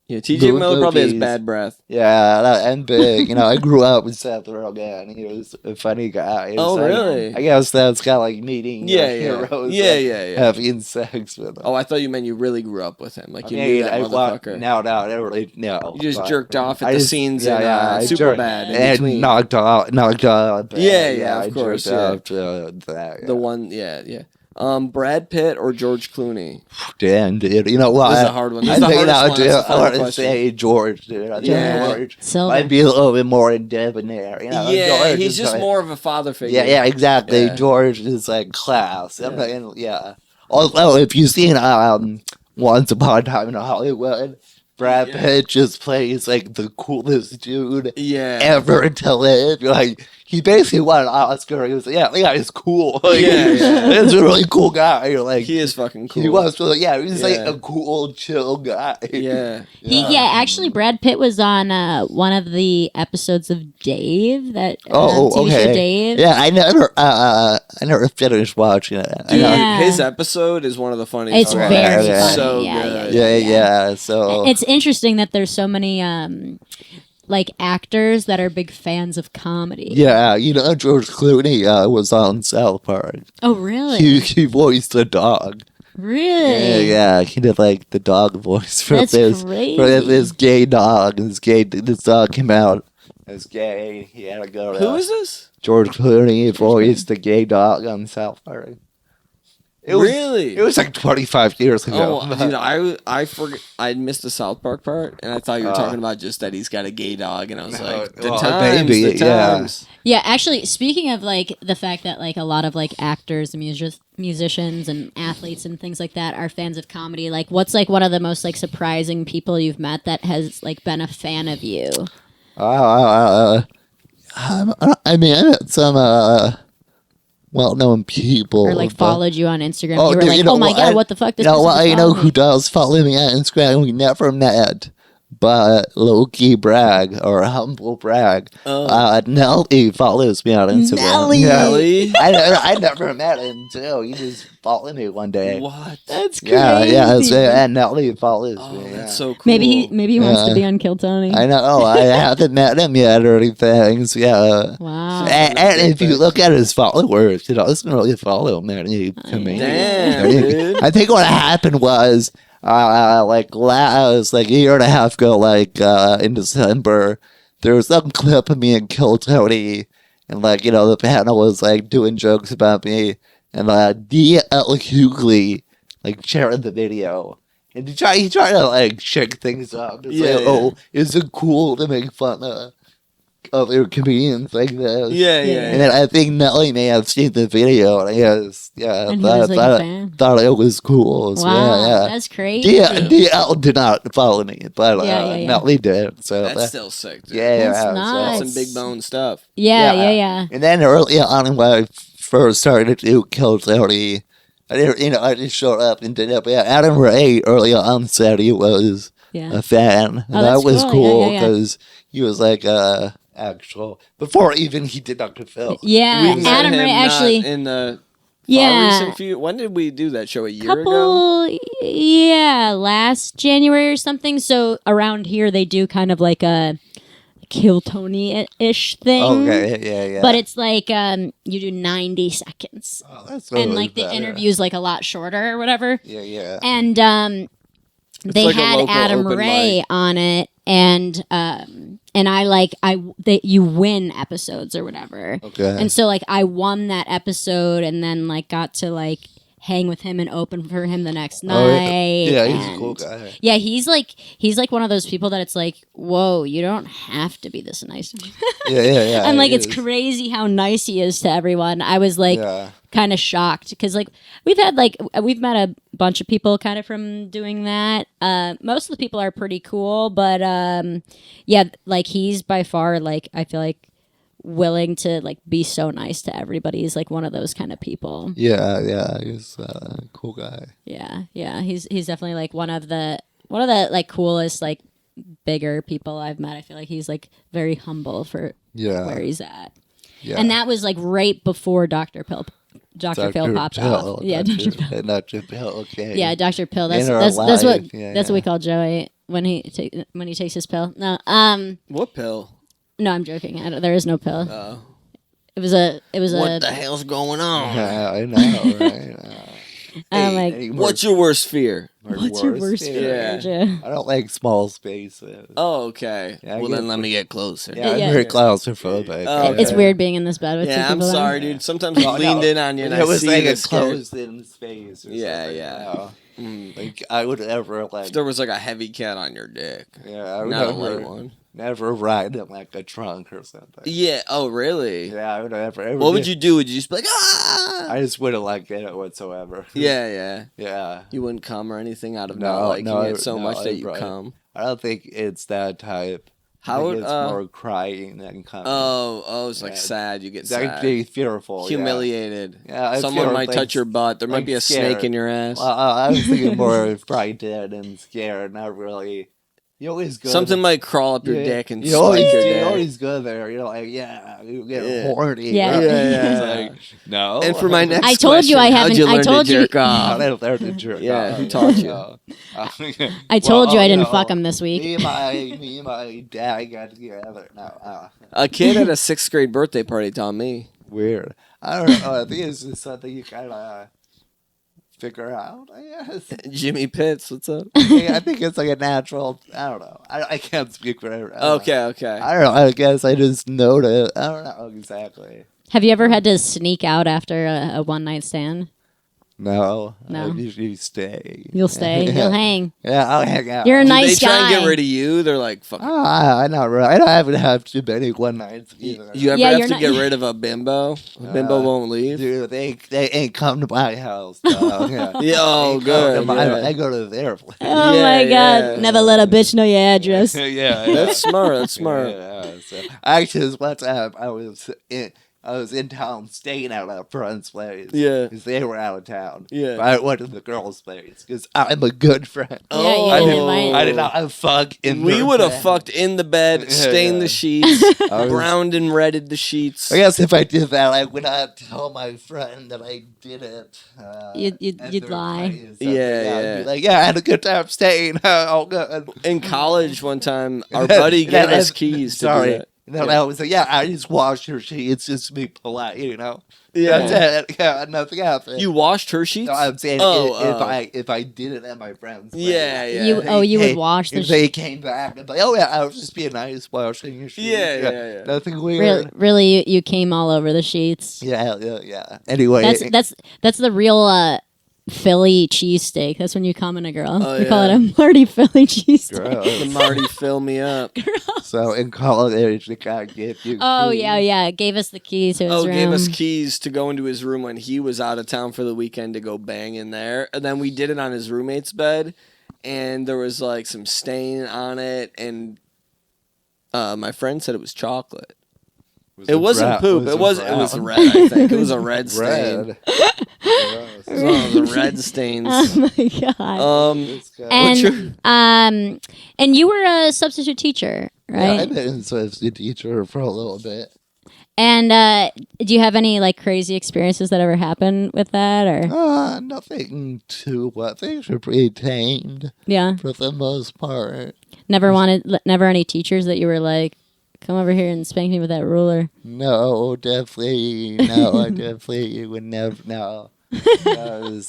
Yeah, T.J. Miller probably has movies. bad breath. Yeah, and big. You know, I grew up with Seth Rogen. He was a funny guy. Oh, So really? I guess that's kind of like meeting your heroes. Yeah. Having sex with them. Oh, I thought you meant you really grew up with him, like you I knew mean, that I motherfucker. No, I don't really know. You just but jerked off at I the just- scenes yeah, in I Superbad jerked- in and between. knocked off. Yeah, I of course, jerked yeah. off to that. The one, yeah. Brad Pitt or George Clooney? Damn, dude. You know what? This is a hard one. This I is the think hardest I'll one. do. That's the I final want to question. say George, dude. I think Yeah. George Silver. might be a little bit more debonair. You know, Yeah, George he's is just like- more of a father figure. Yeah, exactly. Yeah. George is like class. Yeah. Although, if you've seen Once Upon a Time in Hollywood, Brad Pitt just plays like the coolest dude Yeah. ever to live. Like, he basically won an Oscar. He was like, yeah, the guy is cool. Like, Yeah. He's a really cool guy. Like, He is fucking cool. he was really, he's like Yeah. a cool, chill guy. Yeah. Actually, Brad Pitt was on one of the episodes of Dave, that Oh, TV show okay. Dave. Yeah, I never finished watching it. I Dude, know- Yeah. his episode is one of the funniest. It's ones. very Yeah. funny. So yeah, good. Yeah. So It's interesting that there's so many like actors that are big fans of comedy. yeah, you know, George Clooney was on South Park. Oh, really? He voiced the dog. Really? Yeah, he did like the dog voice for That's this crazy. for this gay dog. This dog came out as gay. He had to go to Who is this? George Clooney voiced the gay dog on South Park. It Really? was like 25 years ago. Oh, dude, I forgot. I missed the South Park part, and I thought you were talking about just that he's got a gay dog, and I was like, the well, times, maybe, the times. Yeah, actually, speaking of like the fact that like a lot of like actors and musicians and athletes and things like that are fans of comedy, like what's like one of the most like surprising people you've met that has like been a fan of you? I mean, I met some well-known people. Or like but- followed you on Instagram. Oh, you were dude, like, you know oh my what? god, what the fuck? This You know person what? is You know following who me." does follow me on Instagram? We never met, but Loki Bragg or Humble Bragg. Nelly follows me on Instagram. Nelly! Yeah. Really? I never met him too. He just followed me one day. What? That's crazy. Yeah. So, and Nelly follows Oh, me. that's Yeah. so cool. Maybe he wants Yeah. to be on Kill Tony. I know. I haven't met him yet or anything. So, yeah. Wow. And if you look at his followers, he doesn't really follow many comedians. Damn, dude. I think what happened was, like last like a year and a half ago, like in December, there was some clip of me and Kill Tony, and like the panel was like doing jokes about me, and D.L. Hughley like shared the video. And he tried to like shake things up. It's Yeah, like, yeah. oh, is it cool to make fun of other comedians like this? Yeah. And then I think Nelly may have seen the video, and I guess, And he was, like, a fan? thought it was cool. So, Wow, yeah. that's crazy. DL did not follow me, but Yeah. Nelly did. So That's still sick, dude. yeah, That's so- nice. That's some big bone stuff. Yeah. And then early on, when I first started to do Kill Tony, I didn't, I just showed up and did it. But yeah, Adam Ray early on said he was a fan. And that was cool because he was like actual before even he did Dr. Phil. Yeah, Adam Ray actually in the recent few. When did we do that show? A year ago? Yeah, last January or something. So around here they do kind of like a Kill Tony-ish thing. Okay, yeah. But it's like you do 90 seconds. Oh, that's and like the interview's like a lot shorter or whatever. Yeah. And they like had Adam Ray on it, and you win episodes or whatever. Okay. And so like I won that episode, and then like got to like hang with him and open for him the next night. Yeah, he's a cool guy. Yeah, he's like one of those people that it's like, whoa, you don't have to be this nice. Yeah. And like it's crazy how nice he is to everyone. I was like kind of shocked because like we've met a bunch of people kind of from doing that. Most of the people are pretty cool, but yeah, like he's by far like I feel like willing to like be so nice to everybody. He's like one of those kind of people. Yeah, he's a cool guy. Yeah, he's definitely like one of the like coolest like bigger people I've met. I feel like he's like very humble for where he's at. Yeah. And that was like right before Dr. Phil popped off. Yeah, Dr. Phil. Dr. Phil, okay. Yeah, Dr. Phil. That's what we call Joey when he takes his pill. No, what pill? No, I'm joking. There is no pill. Oh. It was a. What the hell's going on? Yeah, I know, right? Hey, what's your worst fear? What's your worst fear? Yeah. I don't like small spaces. Oh, okay. Yeah, well, then let me get closer. Yeah, I'm very claustrophobic. Oh, okay. It's weird being in this bed with two people. I'm sorry, dude. Sometimes I leaned in on you and I was see like you a closed-in space. Or yeah. Like I would never like. If there was like a heavy cat on your dick. Yeah, I would not a light one. Never ride in like a trunk or something. Yeah. Oh, really? Yeah, I would never. What would you do? Would you just be like, ah? I just wouldn't like it whatsoever. Yeah. You wouldn't come or anything out of not liking it so much that you come. I don't think it's that type. How it's more crying than coming. Oh, it's like sad. You get sad. Actually fearful. Humiliated. Yeah, someone might touch your butt. There might be a snake in your ass. Well, I was thinking more of frightened and scared, not really. You always go. Something might crawl up your dick and you spike always, your dick. You always go there. You're like, you get horny. Yeah. It's like, no. And for my next I told you I haven't. I told you. I learned to jerk yeah, off. who taught you? I told you I didn't fuck him this week. Me and my dad got together. No. A kid at a 6th grade birthday party taught me. Weird. I don't know. I think it's just something you kind of figure out, I guess. Jimmy Pitts, what's up? I think it's like a natural. I don't know. I can't speak for everyone. Okay. I don't know. I guess I just know it. I don't know exactly. Have you ever had to sneak out after a one night stand? No. I usually stay. You'll stay. Yeah. You'll hang. Yeah, I'll hang out. You're a nice guy. They try and get rid of you. They're like, fuck. I not really. I don't have to have too many one nights either. You ever have to get rid of a bimbo? A bimbo won't leave. Dude, they ain't come to my house. So, yeah. Oh, good. I go to their place. Oh my god! Never let a bitch know your address. Yeah. That's smart. That's smart. Yeah, so, actually, one time I was in town staying at a friend's place. Yeah. Because they were out of town. Yeah. But I went to the girl's place because I'm a good friend. I did not fuck in We would have fucked in the bed, stained the sheets, browned and redded the sheets. I guess if I did that, I would not tell my friend that I did it. You'd lie. Yeah. I'd be like, I had a good time staying. All good. In college one time, our buddy gave us keys to do that. And then I was like, I just washed your sheets just to be polite, Yeah. That's it. Yeah, nothing happened. You washed her sheets? No, I'm saying if I did it at my friend's place. Yeah. You would wash the sheets. They came back and like, I was just being nice washing your sheets. Yeah. Nothing weird. Really, you came all over the sheets. Yeah. Anyway. That's the real Philly cheesesteak. That's when you come in a girl. Oh, we call it a Marty Philly cheesesteak. The Marty fill me up. So in college, the guy gave you keys. Yeah. Gave us the keys to his room. Gave us keys to go into his room when he was out of town for the weekend to go bang in there. And then we did it on his roommate's bed, and there was like some stain on it, and my friend said it was chocolate. It wasn't poop. It was red, I think. It was a red stain. Oh, the red stains. Oh my god. And you were a substitute teacher, right? Yeah, I've been a substitute teacher for a little bit. And do you have any like crazy experiences that ever happened with that, or? Nothing too. Things are pretty tamed. Yeah. For the most part. Never any teachers that you were like, come over here and spank me with that ruler. No, definitely. No, I definitely would never. No.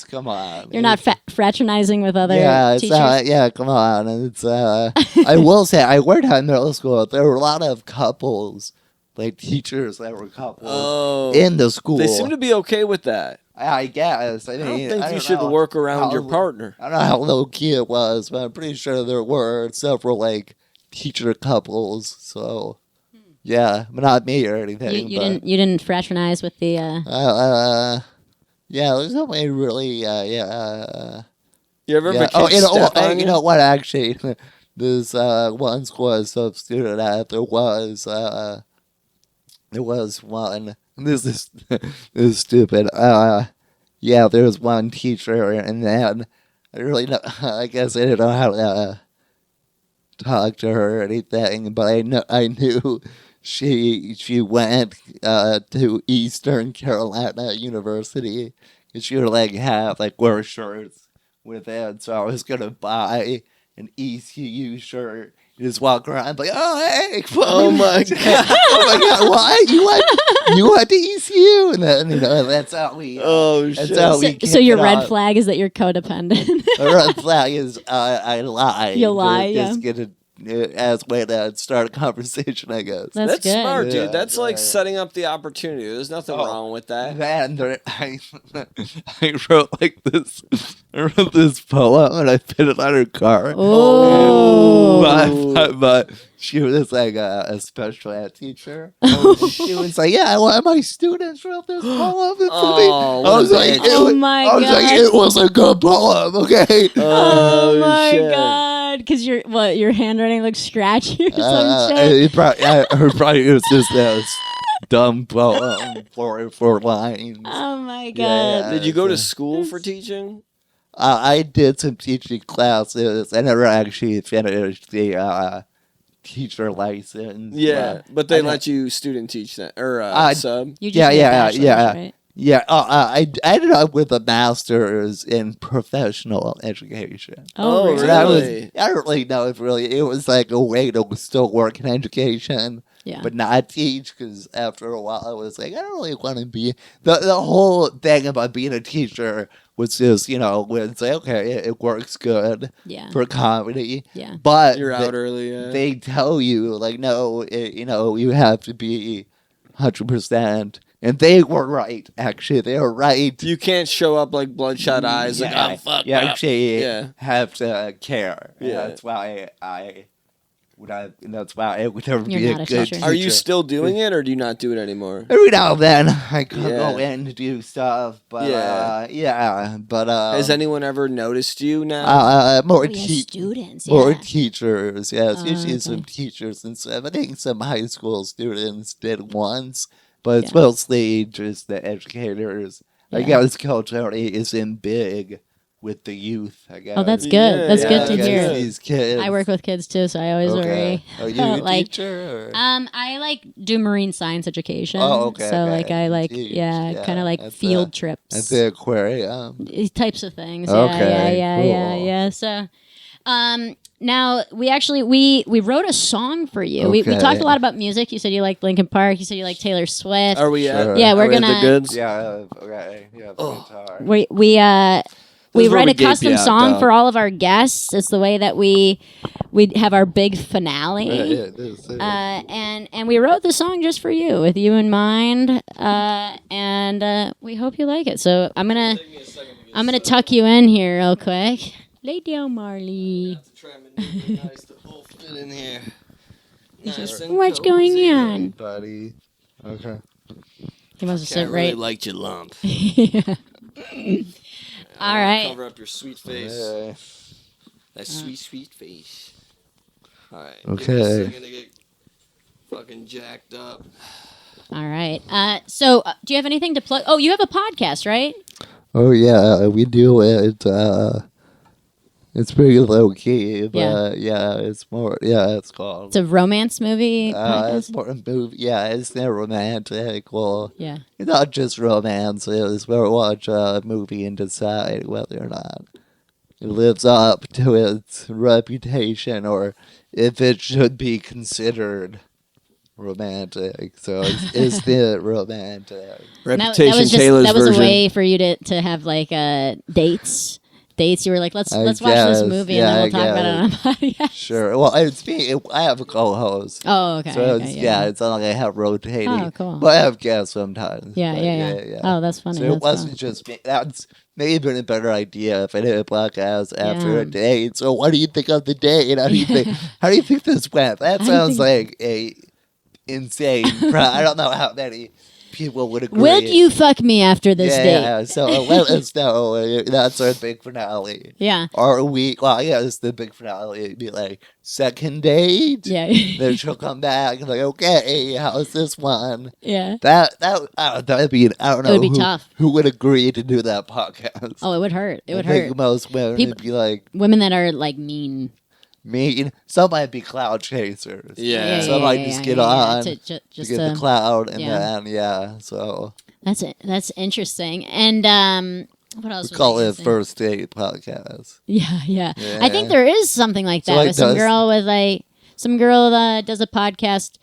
Come on. You're not fraternizing with other teachers? Come on. It's I will say, I worked at middle school. There were a lot of couples, like teachers that were couples in the school. They seem to be okay with that. I guess. I don't think you should work around your partner. I don't know how low key it was, but I'm pretty sure there were several like teacher couples. So yeah, but not me or anything. You didn't fraternize with the. Yeah, there's nobody really. You ever? Yeah. You know what? Actually, this one school I was substituted at. There was one. This is stupid. Yeah, there was one teacher, and then I guess I didn't know how to talk to her or anything, but I knew she went to Eastern Carolina University, and she would wear shirts with it. So I was gonna buy an ECU shirt. You just walk around like, oh hey, oh my god, oh my god, what you went to ECU, and then that's how we. So your red flag is that you're codependent. The red flag is I lie. You lie, just get it as a way to start a conversation, I guess. That's good. Smart, dude. That's like setting up the opportunity. There's nothing wrong with that. I wrote this. I wrote this poem and I put it on her car. Oh. But she was like a special ed teacher. She was like, yeah, one of my students wrote this poem. Oh, I was like, it was a good poem, okay? Oh my god. Because your handwriting looks scratchy or some shit? Her probably was just this dumb poem, 4 lines. Oh my god. Yeah, did you go to school for teaching? I did some teaching classes. I never actually finished the teacher license. Yeah, but they let you student teach that or sub. You just right? Yeah. I ended up with a master's in professional education. Oh, really? I don't really know if it was like a way to still work in education. Yeah. But not teach, because after a while I was like, I don't really want to be. The whole thing about being a teacher was just, when it's like, okay, it works good for comedy. Yeah. But you're out early. Yeah. They tell you, like, no, you have to be 100%. And they were right, actually. They were right. You can't show up like bloodshot eyes, like, I'm fucked up. You actually have to care. Yeah. That's why I would never be a good teacher. Are you still doing it, or do you not do it anymore? Every now and then, I go in to do stuff, but has anyone ever noticed you now? More students, more teachers. Yes, usually some teachers and stuff. I think some high school students did once, but it's mostly just the educators. I guess culture isn't big with the youth, I guess. Oh, that's good. That's good to hear. These kids. I work with kids too, so I always worry. Are you a teacher? Or? I do marine science education. Oh, okay. So okay. kind of like field trips. At the aquarium. Types of things. Okay. Yeah. So, now we wrote a song for you. Okay. We talked a lot about music. You said you liked Linkin Park. You said you liked Taylor Swift. Are we? Sure. Yeah, we're gonna. The goods? Yeah. Okay. Yeah. Guitar. We write a custom song for all of our guests. It's the way that we have our big finale. And we wrote the song just for you, with you in mind. And we hope you like it. So I'm gonna tuck you in here real quick. Lay down, Marley. Nice to all fit in here. Nice What's going on, buddy? Okay. He must have sit really right. liked your lump. Yeah. All right. Cover up your sweet face. That sweet face. All right. Okay. I'm gonna get fucking jacked up. All right. So, do you have anything to plug? Oh, you have a podcast, right? Oh yeah, we do it. It's pretty low key, but it's more. Yeah, it's called. It's a romance movie. It's more a movie. Yeah, it's not romantic. Well, Yeah. it's not just romance. It's where we watch a movie and decide whether or not it lives up to its reputation or if it should be considered romantic. So is it romantic? Reputation that Taylor's was version. a way for you to have like dates. You were like, let's watch this movie and then we'll talk about it on a podcast. Sure. Well, I have a co-host. Oh, okay. So okay, it's not like I have rotating. Oh, cool. But I have guests sometimes. Yeah. Oh, that's funny. So it wasn't just me. That's maybe been a better idea if I did a podcast after a date. So what do you think of the date? How do you think this went? That sounds like a insane. I don't know how many people would agree. Will you fuck me after this date? Yeah, so let us know. That's our big finale. Yeah. Or I guess the big finale would be like, second date? Yeah. Then she'll come back and like, okay, how's this one? Yeah. That'd be, I don't know. It would be tough. Who would agree to do that podcast? Oh, it would hurt. It would I think hurt. most women would be like, women that are like mean. Some might be cloud chasers. Yeah. Some might just get on to to get the cloud and then, so. That's interesting. And what else? We call it say? first date podcast. Yeah. I think there is something like that. So, like, with some girl does a podcast.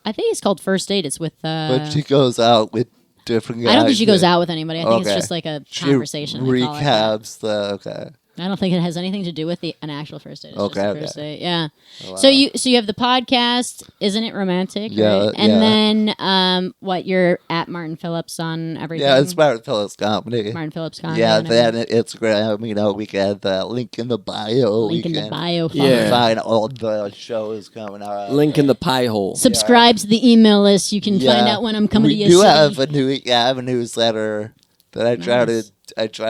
I think it's called First Date. It's with. But she goes out with different guys. I don't think she goes out with anybody. I think it's just like a She conversation. they call it that. recaps the okay. I don't think it has anything to do with an actual first date. It's just a Okay. first date. Yeah. Oh, wow. So you have the podcast, Isn't It Romantic? Yeah, Right? And then you're at Martin Phillips on everything. Yeah, it's Martin Phillips comedy. Martin Phillips comedy. Yeah, and then everything. Instagram. We get the link in the bio. Link in the bio. Follow. Yeah. Find all the shows coming out. Link in the pie hole. Subscribe to the email list. You can find out when I'm coming to we your do city. have a newsletter that I try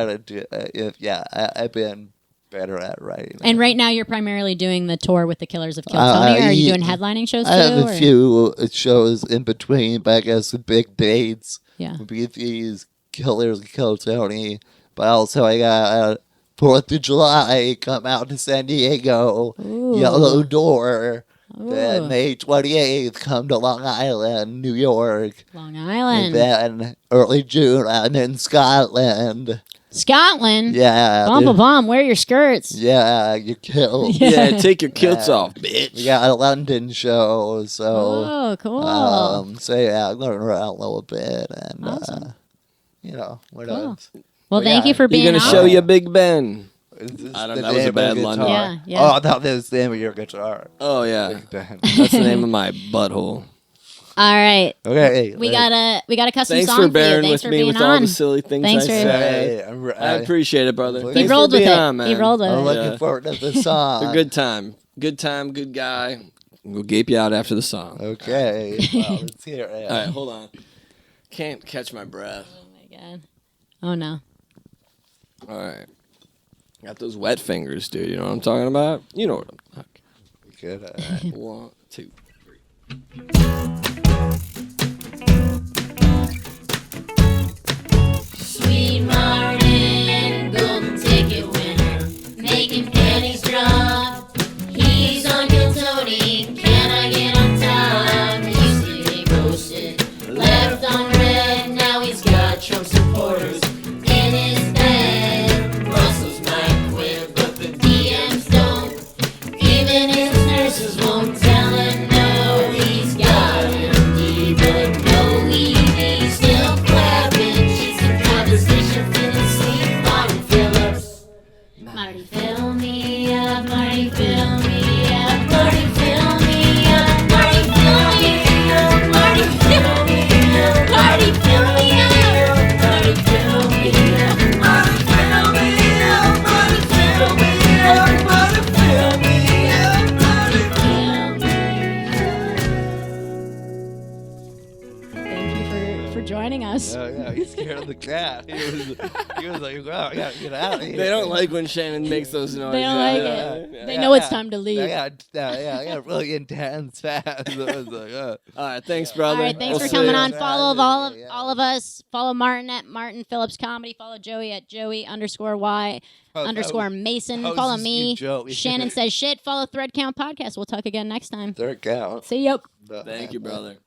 to do. I've been better at writing. And right now, you're primarily doing the tour with the Killers of Kill Tony. Or are you doing headlining shows too? I have or? a few shows in between, but I guess the big dates Yeah. would be these Killers of Kill Tony. But also, I got 4th of July, come out to San Diego, Ooh. Yellow Door. Ooh. Then May 28th, come to Long Island, New York. Long And Island. then early June, I'm in Scotland. Scotland. Yeah. Bum, wear your skirts. Yeah, you killed. Yeah, take your kilts Yeah. off, bitch. We got a London show, so Oh, cool. so yeah, I'm going around a little bit, and Awesome. what Cool. else? Well, thank you for being You're gonna on. show you Big Ben. Is this I don't the know, that was a name of bad the London. guitar? Yeah. Oh, I thought that was the name of your guitar. Oh yeah, Big Ben. that's the name of my butthole. All right. Okay, We got a custom Thanks song for bearing you. Thanks with for me being with on. all the silly things Thanks I for- say. Hey, I appreciate it, brother. He Thanks rolled for with being it. on, man. He rolled with I'm it. looking forward to the song. It's a good time. Good time, good guy. We'll gape you out after the song. Okay, well, let's hear it. All right, hold on. Can't catch my breath. Oh my god. Oh no. All right. Got those wet fingers, dude. You know what I'm talking about? You know what I'm talking Good. about. 1, 2. Sweet Martin, golden ticket winner, making pennies drop. He's on Kill Tony, can I get on top? He used to get roasted, left on red, now he's got Trump supporters in his bed. Russell's might quit, but the DMs don't. Even his nurses won't tell him no, he's got MD. for joining us. Yeah, he's scared of the cat. He was like, "Wow, I gotta get out of here." They don't like when Shannon makes those noises. They don't like it. They know it's time to leave. I got really intense fast. I was like, All right, thanks, brother. All right, thanks for coming on. Follow all of us. Follow Martin at Martin Phillips Comedy. Follow Joey at Joey_Y_Mason. Follow me. Shannon Says Shit. Follow Thread Count Podcast. We'll talk again next time. Thread Count. See you. Thank you, brother.